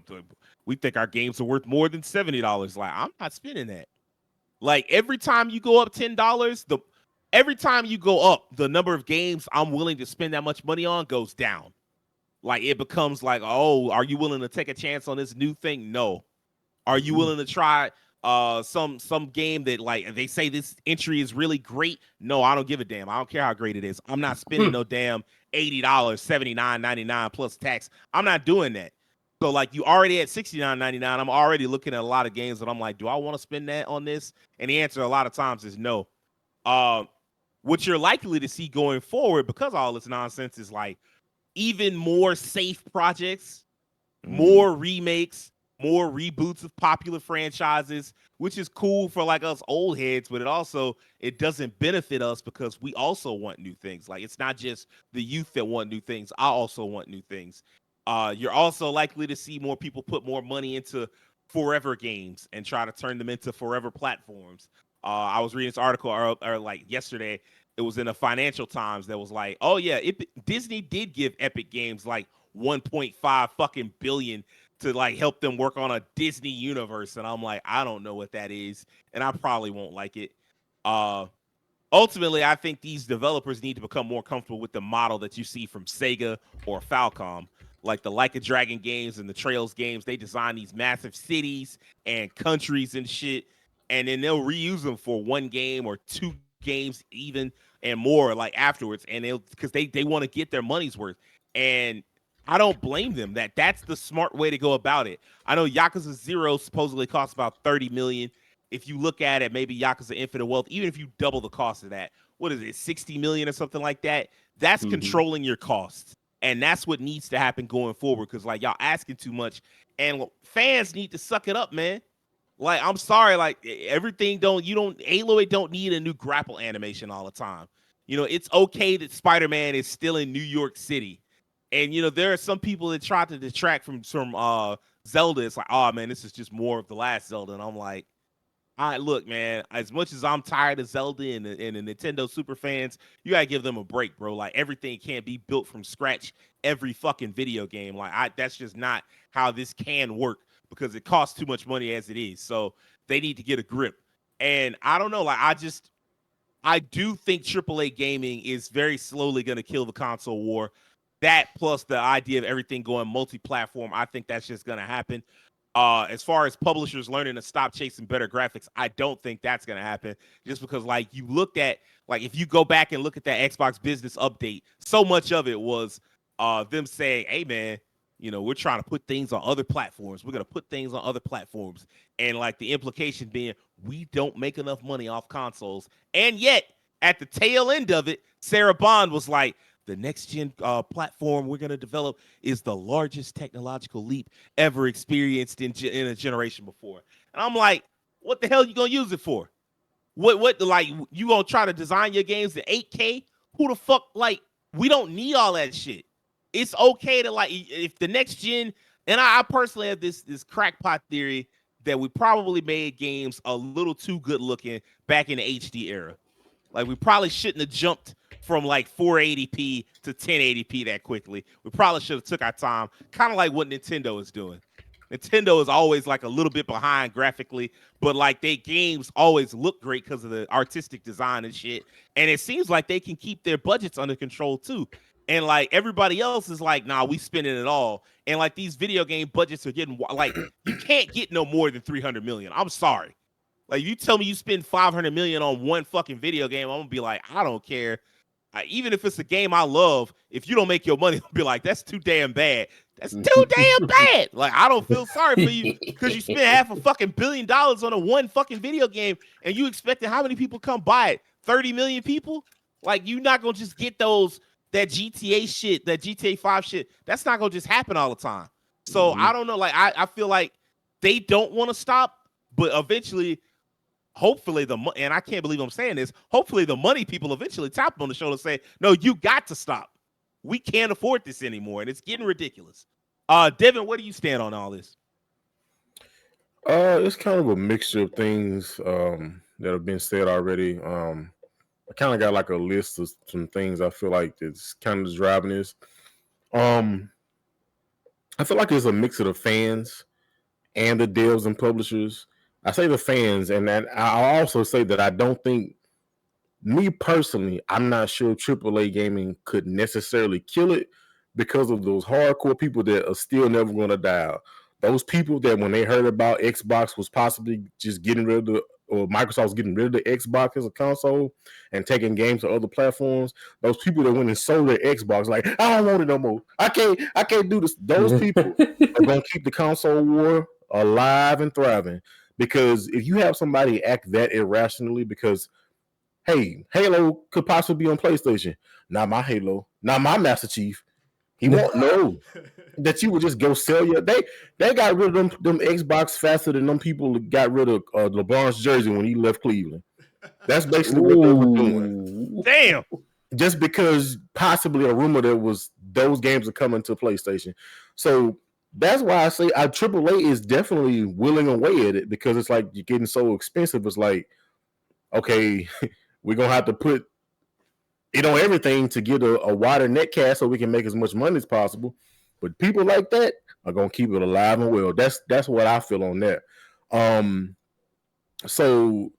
we think our games are worth more than $70. Like, I'm not spending that. Like, every time you go up $10, every time you go up, the number of games I'm willing to spend that much money on goes down. Like, it becomes like, oh, are you willing to take a chance on this new thing? No. Are you willing to try some game that like they say this entry is really great? No, I don't give a damn. I don't care how great it is. I'm not spending no damn $80, $79.99 plus tax. I'm not doing that. So like, you already at $69.99. I'm already looking at a lot of games that I'm like, do I want to spend that on this? And the answer a lot of times is no. What you're likely to see going forward, because all this nonsense, is like even more safe projects, more remakes, more reboots of popular franchises, which is cool for like us old heads, but it doesn't benefit us because we also want new things. Like, it's not just the youth that want new things. I also want new things. You're also likely to see more people put more money into forever games and try to turn them into forever platforms. I was reading this article or like yesterday. It was in a Financial Times that was like, oh yeah, Disney did give Epic Games like 1.5 fucking billion to like help them work on a Disney universe. And I'm like, I don't know what that is, and I probably won't like it. Ultimately, I think these developers need to become more comfortable with the model that you see from Sega or Falcom, like the Like a Dragon games and the Trails games. They design these massive cities and countries and shit, and then they'll reuse them for one game or two games even and more like afterwards, and because they want to get their money's worth. And I don't blame them. That's the smart way to go about it. I know Yakuza 0 supposedly costs about $30 million. If you look at it, maybe Yakuza Infinite Wealth, even if you double the cost of that, what is it, $60 million or something like that? That's controlling your costs. And that's what needs to happen going forward, because like y'all asking too much, and fans need to suck it up, man. Like, I'm sorry, like everything Aloy don't need a new grapple animation all the time. It's okay that Spider-Man is still in New York City. And there are some people that try to detract from Zelda. It's like, oh man, this is just more of the last Zelda. And I'm like, all right, look, man, as much as I'm tired of Zelda and the Nintendo super fans, you gotta give them a break, bro. Like, everything can't be built from scratch every fucking video game. Like, that's just not how this can work, because it costs too much money as it is. So they need to get a grip. And I don't know, like, I do think AAA gaming is very slowly gonna kill the console war. That plus the idea of everything going multi-platform, I think that's just gonna happen. As far as publishers learning to stop chasing better graphics, I don't think that's going to happen, just because like you looked at, like if you go back and look at that Xbox business update, so much of it was them saying, hey man, we're trying to put things on other platforms. We're going to put things on other platforms. And like the implication being, we don't make enough money off consoles. And yet at the tail end of it, Sarah Bond was like, the next gen platform we're going to develop is the largest technological leap ever experienced in a generation before. And I'm like, what the hell are you going to use it for? What like, you going to try to design your games in 8K? Who the fuck, like, we don't need all that shit. It's okay to, like, if the next gen, and I personally have this crackpot theory that we probably made games a little too good looking back in the HD era. Like, we probably shouldn't have jumped from like 480p to 1080p that quickly. We probably should have took our time, kind of like what Nintendo is doing. Nintendo is always like a little bit behind graphically, but like they games always look great because of the artistic design and shit. And it seems like they can keep their budgets under control too. And like everybody else is like, nah, we spending it all. And like these video game budgets are getting, like, you can't get no more than 300 million. I'm sorry. Like, you tell me you spend 500 million on one fucking video game, I'm gonna be like, I don't care. Even if it's a game I love, if you don't make your money, I'll be like, that's too damn bad. That's too damn bad. Like, I don't feel sorry for you because you spent half a fucking $1 billion on a one fucking video game, and you expected how many people come buy it? 30 million people? Like, you're not gonna just get that GTA shit, that GTA 5 shit. That's not gonna just happen all the time. So I don't know. Like, I feel like they don't want to stop, but eventually, hopefully and I can't believe I'm saying this, hopefully the money people eventually tap on the shoulder and say, no, you got to stop. We can't afford this anymore, and it's getting ridiculous. Devin, where do you stand on all this? It's kind of a mixture of things that have been said already. I kind of got like a list of some things I feel like that's kind of driving this. I feel like it's a mix of the fans and the devs and publishers. I say the fans, and that I also say that I don't think, me personally, I'm not sure AAA gaming could necessarily kill it because of those hardcore people that are still never going to die out. Those people that when they heard about Xbox was possibly just getting rid of or Microsoft was getting rid of the Xbox as a console and taking games to other platforms, those people that went and sold their Xbox, like, I don't want it no more. I can't do this. Those people are going to keep the console war alive and thriving. Because if you have somebody act that irrationally, because, hey, Halo could possibly be on PlayStation. Not my Halo. Not my Master Chief. He won't know that you would just go sell your. They got rid of them Xbox faster than them people got rid of LeBron's jersey when he left Cleveland. That's basically what they were doing. Damn. Just because possibly a rumor that was those games are coming to PlayStation. So that's why I say AAA is definitely willing away at it, because it's like you're getting so expensive. It's like, okay, we're going to have to put it on everything to get a wider net cast so we can make as much money as possible. But people like that are going to keep it alive and well. That's what I feel on that. So,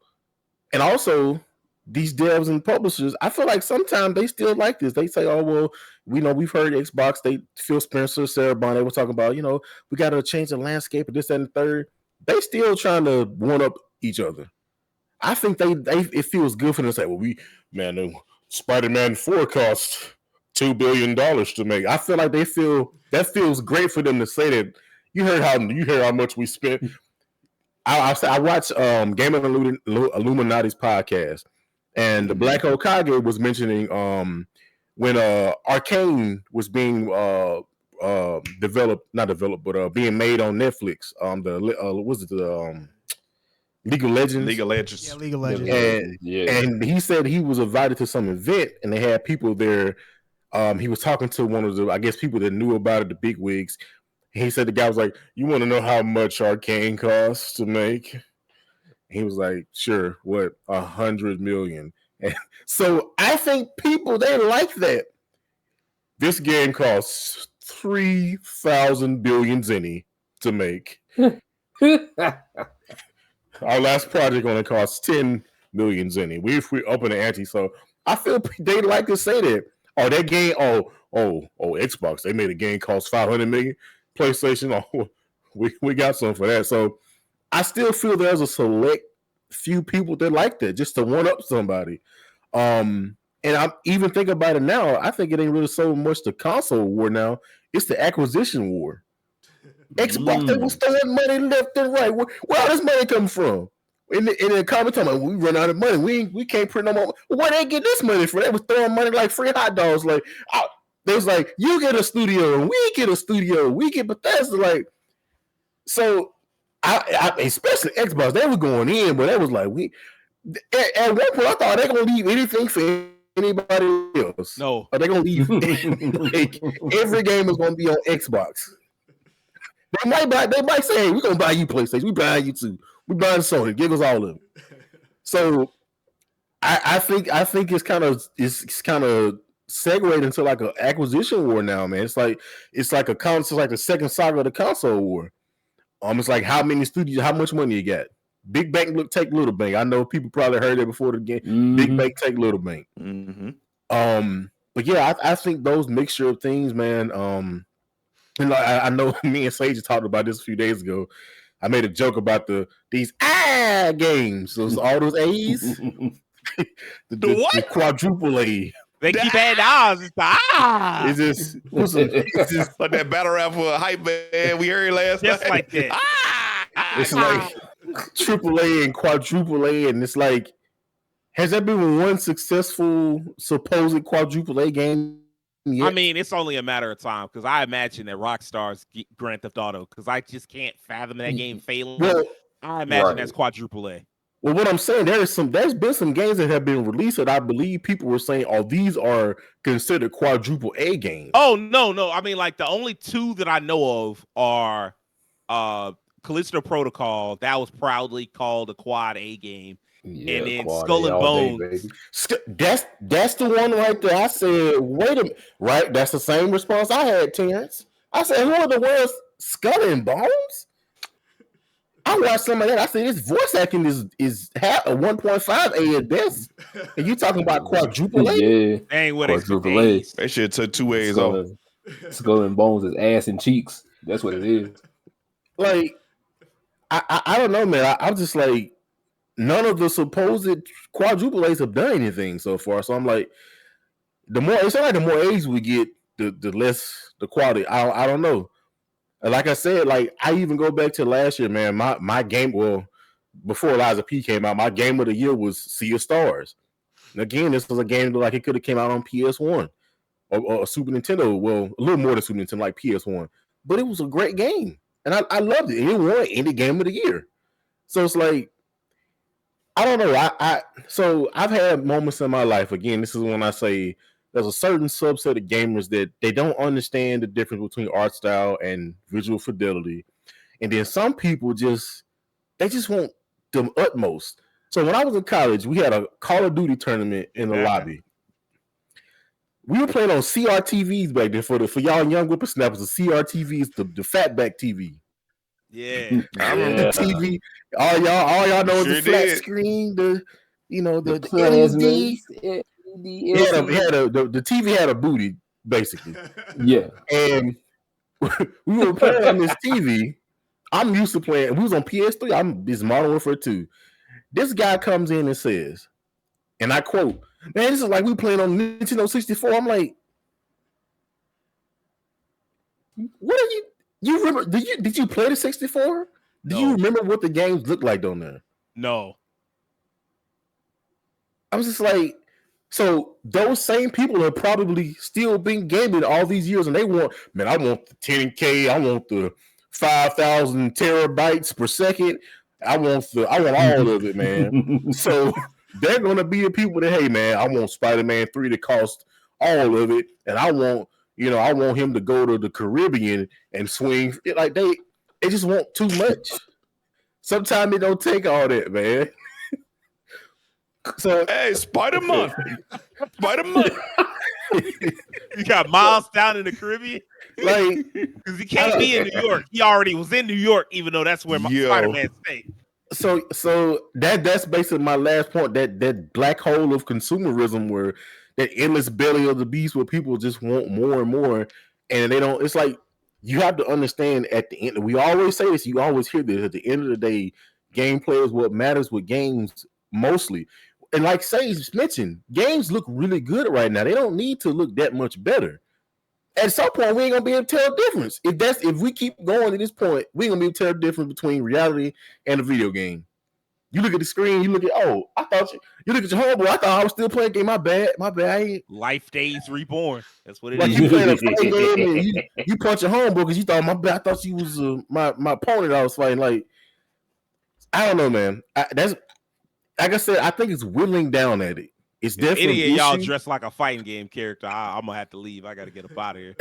and also these devs and publishers, I feel like sometimes they still like this. They say, oh, well, we've heard Xbox, Phil Spencer, Sarah Bond, they were talking about, we got to change the landscape of this, that, and the third. They still trying to one up each other. I think it feels good for them to say, well, Spider-Man 4 cost $2 billion to make. I feel like that feels great for them to say that. You heard how much we spent. I watched Gaming Illuminati's podcast, and the Black Hokage was mentioning when Arcane was being being made on Netflix. Was it the League of Legends? League of Legends. Yeah, League of Legends. And he said he was invited to some event, and they had people there. He was talking to one of the, I guess, people that knew about it, the big wigs. He said the guy was like, "You want to know how much Arcane costs to make?" He was like, "Sure, what, 100 million?" And so I think people, they like that. This game costs 3,000 billion zenny to make. Our last project only cost 10 million zenny. We're up in the ante, so I feel they like to say that. Oh, that game. Xbox. They made a game cost 500 million. PlayStation. Oh, we got some for that. So I still feel there's a select few people that like that, just to one up somebody. And I'm even thinking about it now. I think it ain't really so much the console war now. It's the acquisition war. Xbox, they was throwing money left and right. Where all this money come from? In the comment time, we run out of money. We can't print no more. Where they get this money from? They was throwing money like free hot dogs. Like they was like, you get a studio, and we get a studio. We get Bethesda. Like, so I especially Xbox, they were going in, but they was like, at one point I thought they gonna leave anything for anybody else. No, are they gonna leave? Like, every game is gonna be on Xbox. They might say, "Hey, we're gonna buy you PlayStation. We buying you too. We buying Sony. Give us all of them." So I think it's kind of segued into like an acquisition war now, man. It's like a console, like the second saga of the console war. It's like how many studios, how much money you got? Big bank take little bank. I know people probably heard it before the game. Mm-hmm. Big bank take little bank. Mm-hmm. But yeah, I think those mixture of things, man. And I know me and Sage talked about this a few days ago. I made a joke about these games. All those A's. the what? The quadruple A. They keep adding R's. It's just like that battle rap for a hype man we heard last just night. Like that. It's like triple A and quadruple A, and it's like, has there been one successful supposed quadruple A game yet? I mean, it's only a matter of time, because I imagine that Rockstar's Grand Theft Auto, because I just can't fathom that game failing. Well, I imagine that's quadruple A. Well, what I'm saying, there's been some games that have been released that I believe people were saying, "Oh, these are considered quadruple A games." Oh no! I mean, like, the only two that I know of are Callisto Protocol, that was proudly called a quad A game, and then Skull and Bones. That's the one right there. I said, "Wait a minute!" Right? That's the same response I had, Terrence. I said, "Who are the world's Skull and Bones?" I watched some of that. I said, this voice acting is a 1.5 A at best. And you talking about quadruple A? Yeah, ain't what quadruple A. That shit took 2 A's off. Skull and Bones is ass and cheeks. That's what it is. Like, I don't know, man. I'm just like, none of the supposed quadruple A's have done anything so far. So I'm like, the more A's we get, the less the quality. I don't know. Like I said, like, I even go back to last year, man. My game, well, before Eliza P came out, my game of the year was Sea of Stars. And again, this was a game that, like, it could have came out on PS1 or Super Nintendo. Well, a little more than Super Nintendo, like PS1. But it was a great game, and I loved it. And it won any game of the year. So it's like, I don't know. So I've had moments in my life. Again, this is when I say, there's a certain subset of gamers that they don't understand the difference between art style and visual fidelity. And then some people they just want the utmost. So when I was in college, we had a Call of Duty tournament in the lobby. We were playing on CRTVs back then. For y'all young whippersnappers, the CRTVs, the fatback TV. Yeah. I remember the TV. All y'all know is the flat screen, the LED. The TV had a booty, basically. Yeah. And we were playing on this TV. I'm used to playing. We was on PS3. I'm this Modern Warfare 2. This guy comes in and says, and I quote, "Man, this is like we playing on Nintendo 64." I'm like, "What are you remember? Did you play the 64? Do you remember what the games looked like on there?" No. I was just like, So those same people are probably still been gaming all these years, and they want, man, I want the 10K, I want the 5,000 terabytes per second, I want all of it, man. So they're gonna be the people that, hey, man, I want Spider-Man 3 to cost all of it, and I want him to go to the Caribbean and swing. Like they just want too much. Sometimes it don't take all that, man. So hey, Spider-Man. Spider-Man. You got Miles down in the Caribbean, like, because he can't be in New York. He already was in New York, even though that's where Spider-Man stayed. So that's basically my last point. That black hole of consumerism, where that endless belly of the beast, where people just want more and more, and they don't. It's like you have to understand at the end. We always say this. You always hear this. At the end of the day, gameplay is what matters with games mostly. And like Sage mentioned, games look really good right now. They don't need to look that much better. At some point, we ain't gonna be able to tell the difference. If we keep going to this point, we ain't gonna be able to tell the difference between reality and a video game. You look at the screen, you look at you look at your homeboy. I thought I was still playing a game. My bad. I ain't. Life Days Reborn. That's what it Like is. you playing a fighting game and you punch your homeboy because you thought my bad. I thought you was my opponent. I was fighting. Like, I don't know, man. That's like I said. I think it's whittling down at it. It's definitely any of y'all dressed like a fighting game character. I'm gonna have to leave. I gotta get up out of here.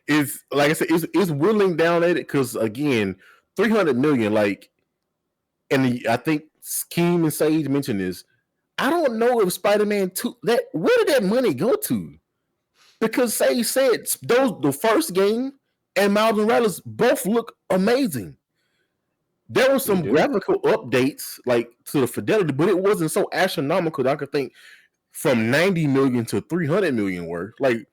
It's like I said, it's whittling down at it because again, 300 million. Like, and I think Keem and Sage mentioned this. I don't know if Spider-Man 2 where did that money go to? Because Sage said the first game and Miles Morales both look amazing. There were some graphical updates like to the fidelity, but it wasn't so astronomical that I could think from 90 million to 300 million worth. Like,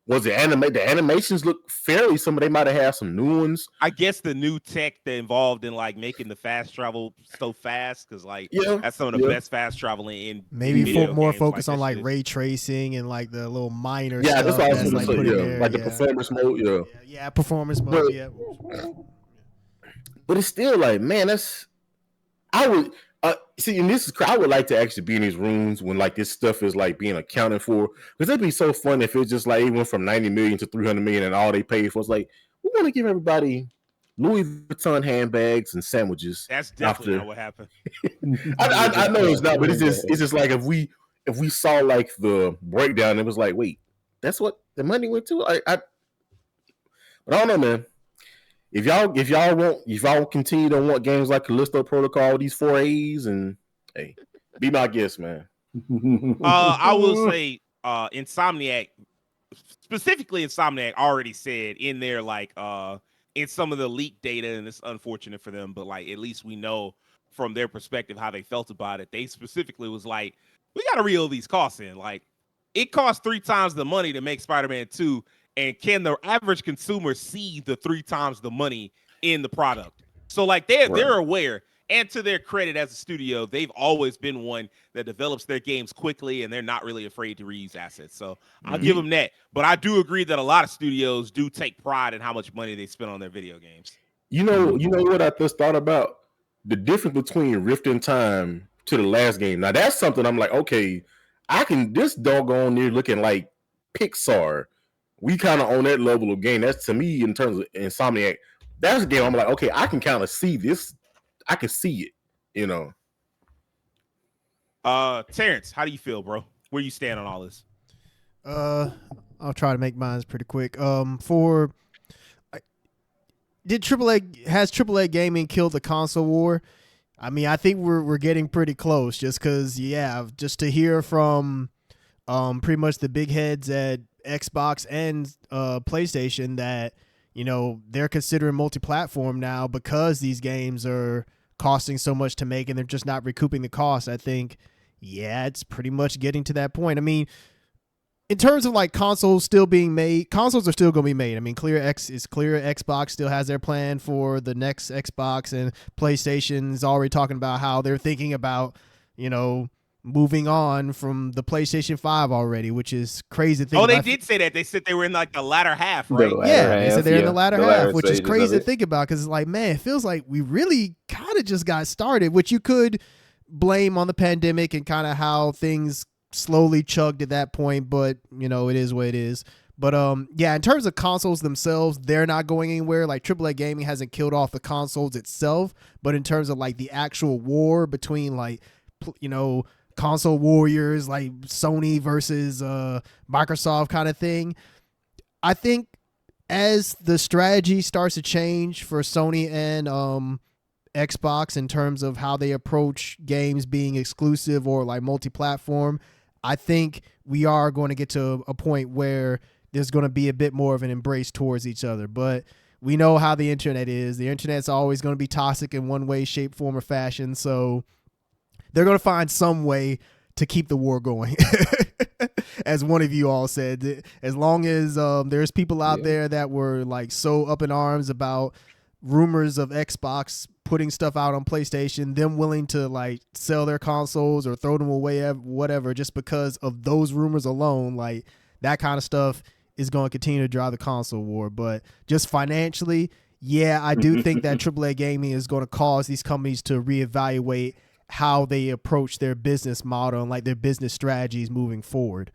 was it the animations look fairly? Some of they might have had some new ones. I guess the new tech that involved in like making the fast travel so fast, because like that's some of the best fast traveling in maybe more focus like on like ray tracing and like the little minor stuff. That's what I was going to say. Like the performance mode. Yeah, performance mode. But it's still like, man, I would see, and this is, I would like to actually be in these rooms when like this stuff is like being accounted for, because it'd be so fun if it's just like it went from 90 million to 300 million and all they paid for. It's like, we want to give everybody Louis Vuitton handbags and sandwiches. That's definitely not what happened. I know it's not, but it's just like if we saw like the breakdown, it was like, wait, that's what the money went to. But I don't know, man. If y'all continue to want games like Callisto Protocol, these 4As, and hey, be my guest, man. I will say, Insomniac already said in there, like, in some of the leaked data, and it's unfortunate for them, but like at least we know from their perspective how they felt about it. They specifically was like, we got to reel these costs in. Like, it costs 3 times the money to make Spider-Man 2. And can the average consumer see the 3 times the money in the product? So like they're aware, and to their credit as a studio, they've always been one that develops their games quickly, and they're not really afraid to reuse assets. So I'll give them that. But I do agree that a lot of studios do take pride in how much money they spend on their video games. You know what I just thought about? The difference between Rift in Time to the last game. Now that's something I'm like, okay, this doggone near looking like Pixar. We kind of on that level of game. That's, to me, in terms of Insomniac, that's a game I'm like, okay, I can kind of see this. I can see it, you know. Terrence, how do you feel, bro? Where you stand on all this? I'll try to make mine pretty quick. Has AAA gaming killed the console war? I mean, I think we're getting pretty close, just because, just to hear from pretty much the big heads at Xbox and PlayStation that, they're considering multi-platform now because these games are costing so much to make and they're just not recouping the cost. I think, it's pretty much getting to that point. I mean, in terms of like consoles still being made, consoles are still going to be made. I mean, Xbox still has their plan for the next Xbox, and PlayStation is already talking about how they're thinking about, moving on from the PlayStation 5 already, which is crazy to think about. They did say that. They said they were in like the latter half, right? They said they're in the latter half, which is crazy to think about, because it's like, man, it feels like we really kind of just got started, which you could blame on the pandemic and kind of how things slowly chugged at that point, but you know, it is what it is. But yeah, in terms of consoles themselves, they're not going anywhere. Like AAA gaming hasn't killed off the consoles itself, but in terms of like the actual war between like you know, console warriors like Sony versus Microsoft kind of thing, I think as the strategy starts to change for Sony and Xbox in terms of how they approach games being exclusive or like multi-platform, I think we are going to get to a point where there's going to be a bit more of an embrace towards each other. But we know how the internet is. The internet's always going to be toxic in one way, shape, form, or fashion. So they're going to find some way to keep the war going. As one of you all said, as long as there's people out there that were like so up in arms about rumors of Xbox putting stuff out on PlayStation, them willing to like sell their consoles or throw them away, whatever, just because of those rumors alone, like that kind of stuff is going to continue to drive the console war. But just financially, yeah, I do think that AAA gaming is going to cause these companies to reevaluate how they approach their business model and like their business strategies moving forward.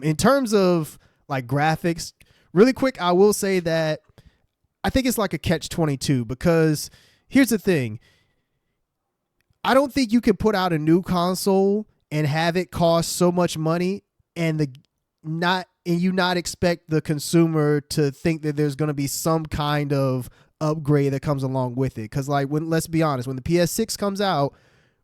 In terms of like graphics, really quick, I will say that I think it's like a catch-22, because here's the thing. I don't think you can put out a new console and have it cost so much money and you not expect the consumer to think that there's going to be some kind of upgrade that comes along with it. Because like, let's be honest, when the PS6 comes out,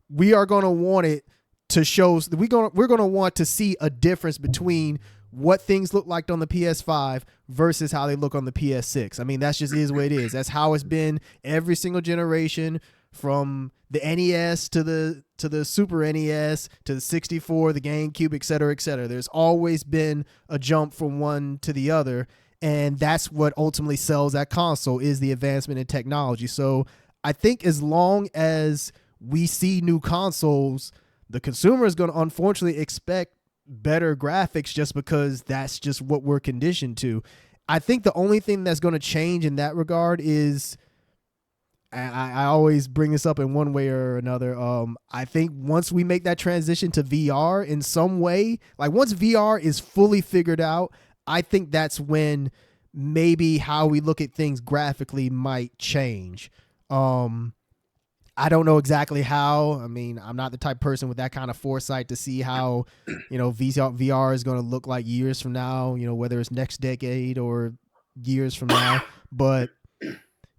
we are going to want it to show. We're going to want to see a difference between what things look like on the PS5 versus how they look on the PS6. I mean, that's just is what it is. That's how it's been every single generation, from the NES to the Super NES to the 64, the GameCube, et cetera, et cetera. There's always been a jump from one to the other, and that's what ultimately sells that console, is the advancement in technology. So I think as long as we see new consoles, the consumer is going to unfortunately expect better graphics, just because that's just what we're conditioned to. I think the only thing that's going to change in that regard is, I always bring this up in one way or another. I think once we make that transition to VR in some way, like once VR is fully figured out, I think that's when maybe how we look at things graphically might change. I don't know exactly how. I mean, I'm not the type of person with that kind of foresight to see how, you know, VR is going to look like years from now, you know, whether it's next decade or years from now. But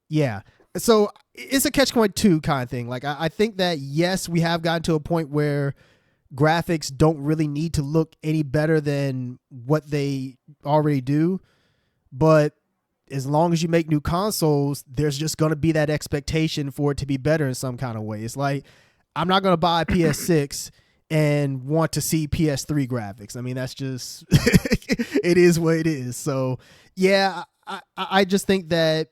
yeah, so it's a catch-22 kind of thing. Like, I think that, yes, we have gotten to a point where graphics don't really need to look any better than what they already do. But as long as you make new consoles, there's just going to be that expectation for it to be better in some kind of way. It's like, I'm not going to buy a PS6 and want to see PS3 graphics. I mean, that's just, it is what it is. So yeah, I just think that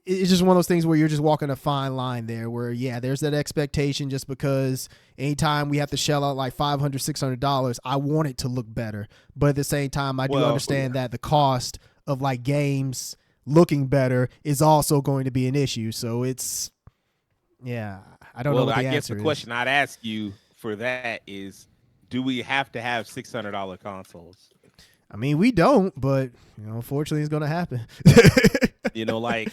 it's just one of those things where you're just walking a fine line there, where, yeah, there's that expectation, just because anytime we have to shell out like $500, $600, I want it to look better. But at the same time, I do understand that the cost of like games looking better is also going to be an issue. So it's, yeah, I don't know what the answer is. I guess the question I'd ask you for that is, do we have to have $600 consoles? I mean, we don't, but you know, unfortunately, it's going to happen. You know, like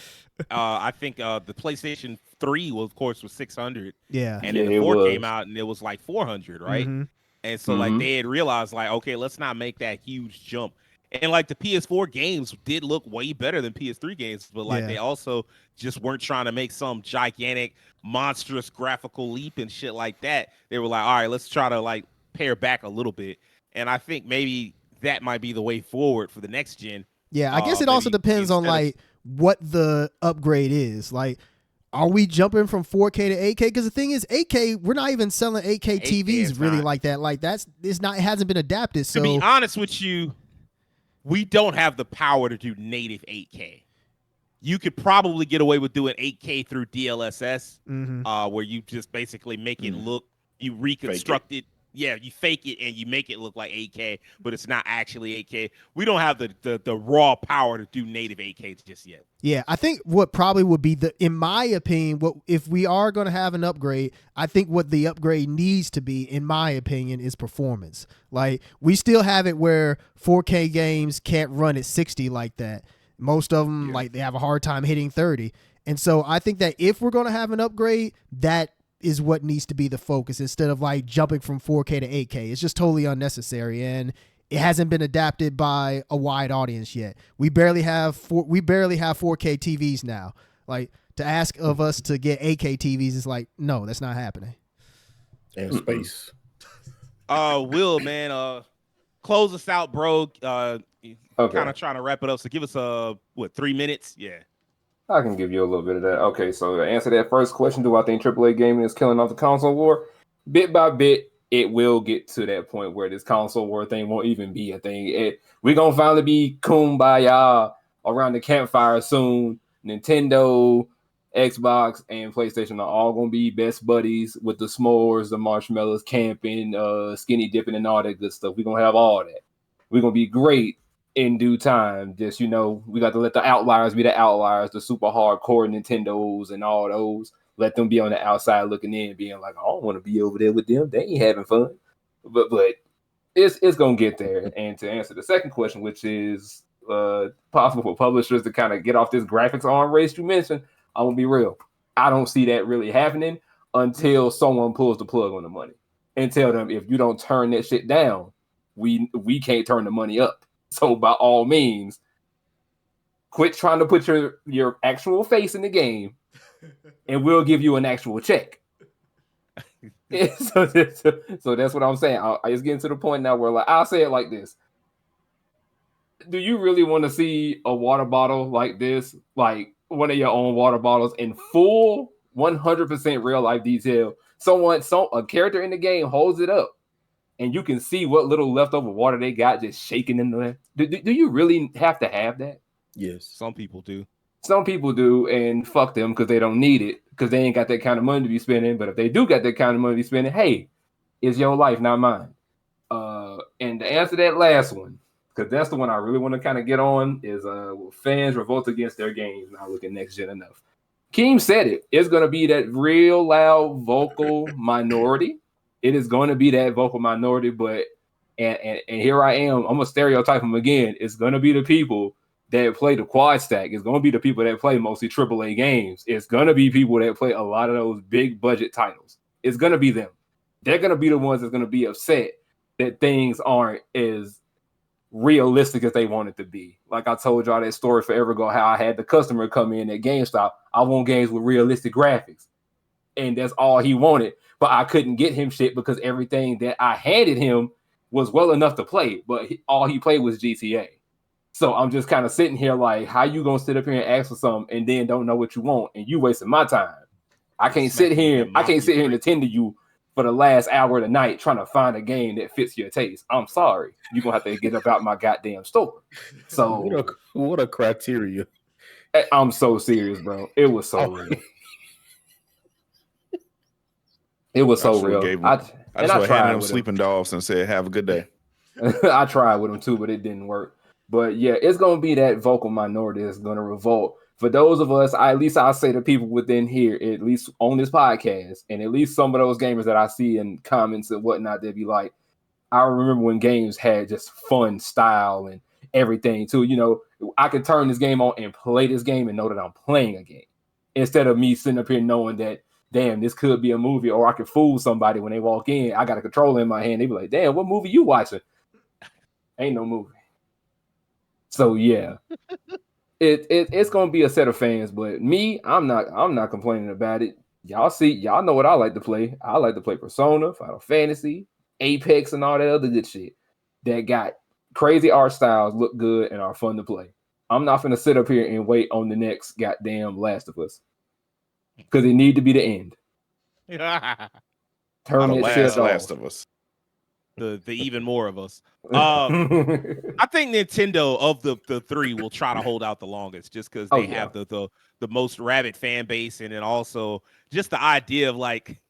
I think the PlayStation 3 was, of course, was $600. Yeah, and then the 4 came out and it was like $400, right? Mm-hmm. And so like they had realized, like, okay, let's not make that huge jump. And like the PS4 games did look way better than PS3 games, but like they also just weren't trying to make some gigantic, monstrous graphical leap and shit like that. They were like, all right, let's try to like pare back a little bit. And I think maybe that might be the way forward for the next gen. Yeah, I guess it also depends on like what the upgrade is. Like, are we jumping from 4K to 8K? Because the thing is, 8K, we're not even selling 8K TVs really like that. Like it hasn't been adapted. So to be honest with you, we don't have the power to do native 8K. You could probably get away with doing 8K through DLSS, where you just basically make it look, you reconstruct it yeah, you fake it and you make it look like 8K, but it's not actually 8K. We don't have the raw power to do native 8K just yet. Yeah, I think what probably would be in my opinion, what if we are going to have an upgrade, I think what the upgrade needs to be, in my opinion, is performance. Like, we still have it where 4K games can't run at 60 like that. Most of them, like, they have a hard time hitting 30. And so I think that if we're going to have an upgrade, that is what needs to be the focus instead of like jumping from 4K to 8K. It's just totally unnecessary, and it hasn't been adapted by a wide audience yet. We barely have 4K TVs now. Like, to ask of us to get 8K TVs is like, no, that's not happening. And space. Will, man, close us out, bro. Okay. Kind of trying to wrap it up. So give us 3 minutes? Yeah. I can give you a little bit of that. Okay, so to answer that first question, do I think AAA gaming is killing off the console war? Bit by bit, it will get to that point where this console war thing won't even be a thing. We're going to finally be kumbaya around the campfire soon. Nintendo, Xbox, and PlayStation are all going to be best buddies with the s'mores, the marshmallows, camping, skinny dipping, and all that good stuff. We're going to have all that. We're going to be great in due time. Just, we got to let the outliers be the outliers, the super hardcore Nintendos and all those. Let them be on the outside looking in, being like, I don't want to be over there with them. They ain't having fun. But it's going to get there. And to answer the second question, which is possible for publishers to kind of get off this graphics arm race you mentioned, I'm going to be real. I don't see that really happening until someone pulls the plug on the money and tell them, if you don't turn that shit down, we can't turn the money up. So by all means, quit trying to put your actual face in the game, and we'll give you an actual check. so that's what I'm saying. It's getting to the point now where, like, I'll say it like this. Do you really want to see a water bottle like this, like one of your own water bottles in full 100% real life detail? A character in the game holds it up, and you can see what little leftover water they got just shaking in there. Do you really have to have that? Yes. Some people do. Some people do, and fuck them because they don't need it, because they ain't got that kind of money to be spending. But if they do got that kind of money to be spending, hey, it's your life, not mine. And to answer that last one, because that's the one I really want to kind of get on, is fans revolt against their games not looking next gen enough. Keem said it. It's going to be that real loud vocal minority. It is going to be that vocal minority, but and here I am. I'm gonna stereotype them again. It's going to be the people that play the quad stack. It's going to be the people that play mostly AAA games. It's going to be people that play a lot of those big budget titles. It's going to be them. They're going to be the ones that's going to be upset that things aren't as realistic as they want it to be. Like I told y'all that story forever ago, how I had the customer come in at GameStop. I want games with realistic graphics. And that's all he wanted. But I couldn't get him shit because everything that I handed him was well enough to play. But all he played was GTA. So I'm just kind of sitting here like, how you going to sit up here and ask for something and then don't know what you want? And you wasting my time. I can't sit here and attend to you for the last hour of the night trying to find a game that fits your taste. I'm sorry. You're going to have to get up out my goddamn store. So what a criteria. I'm so serious, bro. It was so real. It was so real. I just handed him sleeping dogs and said, have a good day. I tried with him too, but it didn't work. But yeah, it's going to be that vocal minority that's going to revolt. For those of us, at least I'll say to people within here, at least on this podcast, and at least some of those gamers that I see in comments and whatnot, they'd be like, I remember when games had just fun style and everything too. You know, I could turn this game on and play this game and know that I'm playing a game instead of me sitting up here knowing that, damn, this could be a movie, or I could fool somebody when they walk in. I got a controller in my hand. They be like, damn, what movie you watching? Ain't no movie. So yeah, it's gonna be a set of fans, but me, I'm not complaining about it. Y'all know what I like to play. I like to play Persona, Final Fantasy, Apex, and all that other good shit that got crazy art styles, look good, and are fun to play. I'm not gonna sit up here and wait on the next goddamn Last of Us because it need to be the end. Turn the Last of Us. The even more of us. I think Nintendo of the three will try to hold out the longest, just because they have the most rabid fan base, and then also just the idea of like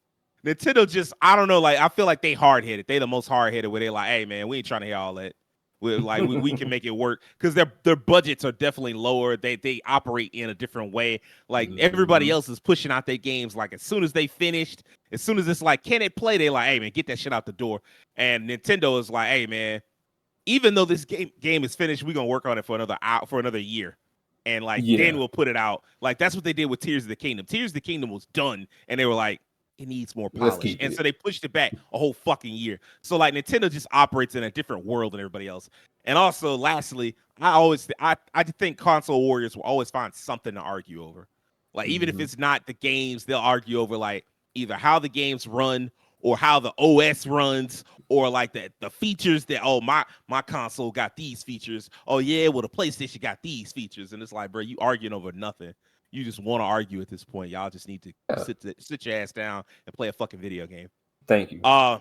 Nintendo just, I don't know, like I feel like they hard headed. They the most hard headed where they're like, hey man, we ain't trying to hear all that. We can make it work because their budgets are definitely lower. They operate in a different way. Like everybody else is pushing out their games like as soon as they finished, as soon as it's like, can it play? They're like, hey man, get that shit out the door. And Nintendo is like, hey man, even though this game is finished, we're gonna work on it for another year. And like then we'll put it out. Like that's what they did with Tears of the Kingdom. Tears of the Kingdom was done, and they were like, it needs more polish. And so they pushed it back a whole fucking year. So like Nintendo just operates in a different world than everybody else. And also, lastly, I think console warriors will always find something to argue over. Like even if it's not the games, they'll argue over like either how the games run or how the OS runs, or like the features that, oh, my console got these features. Oh yeah, well the PlayStation got these features. And it's like, bro, you arguing over nothing. You just want to argue at this point. Y'all just need to sit your ass down and play a fucking video game. Thank you. I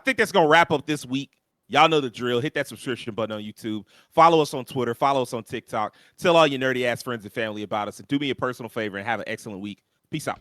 think that's gonna wrap up this week. Y'all know the drill. Hit that subscription button on YouTube. Follow us on Twitter. Follow us on TikTok. Tell all your nerdy ass friends and family about us. And do me a personal favor and have an excellent week. Peace out.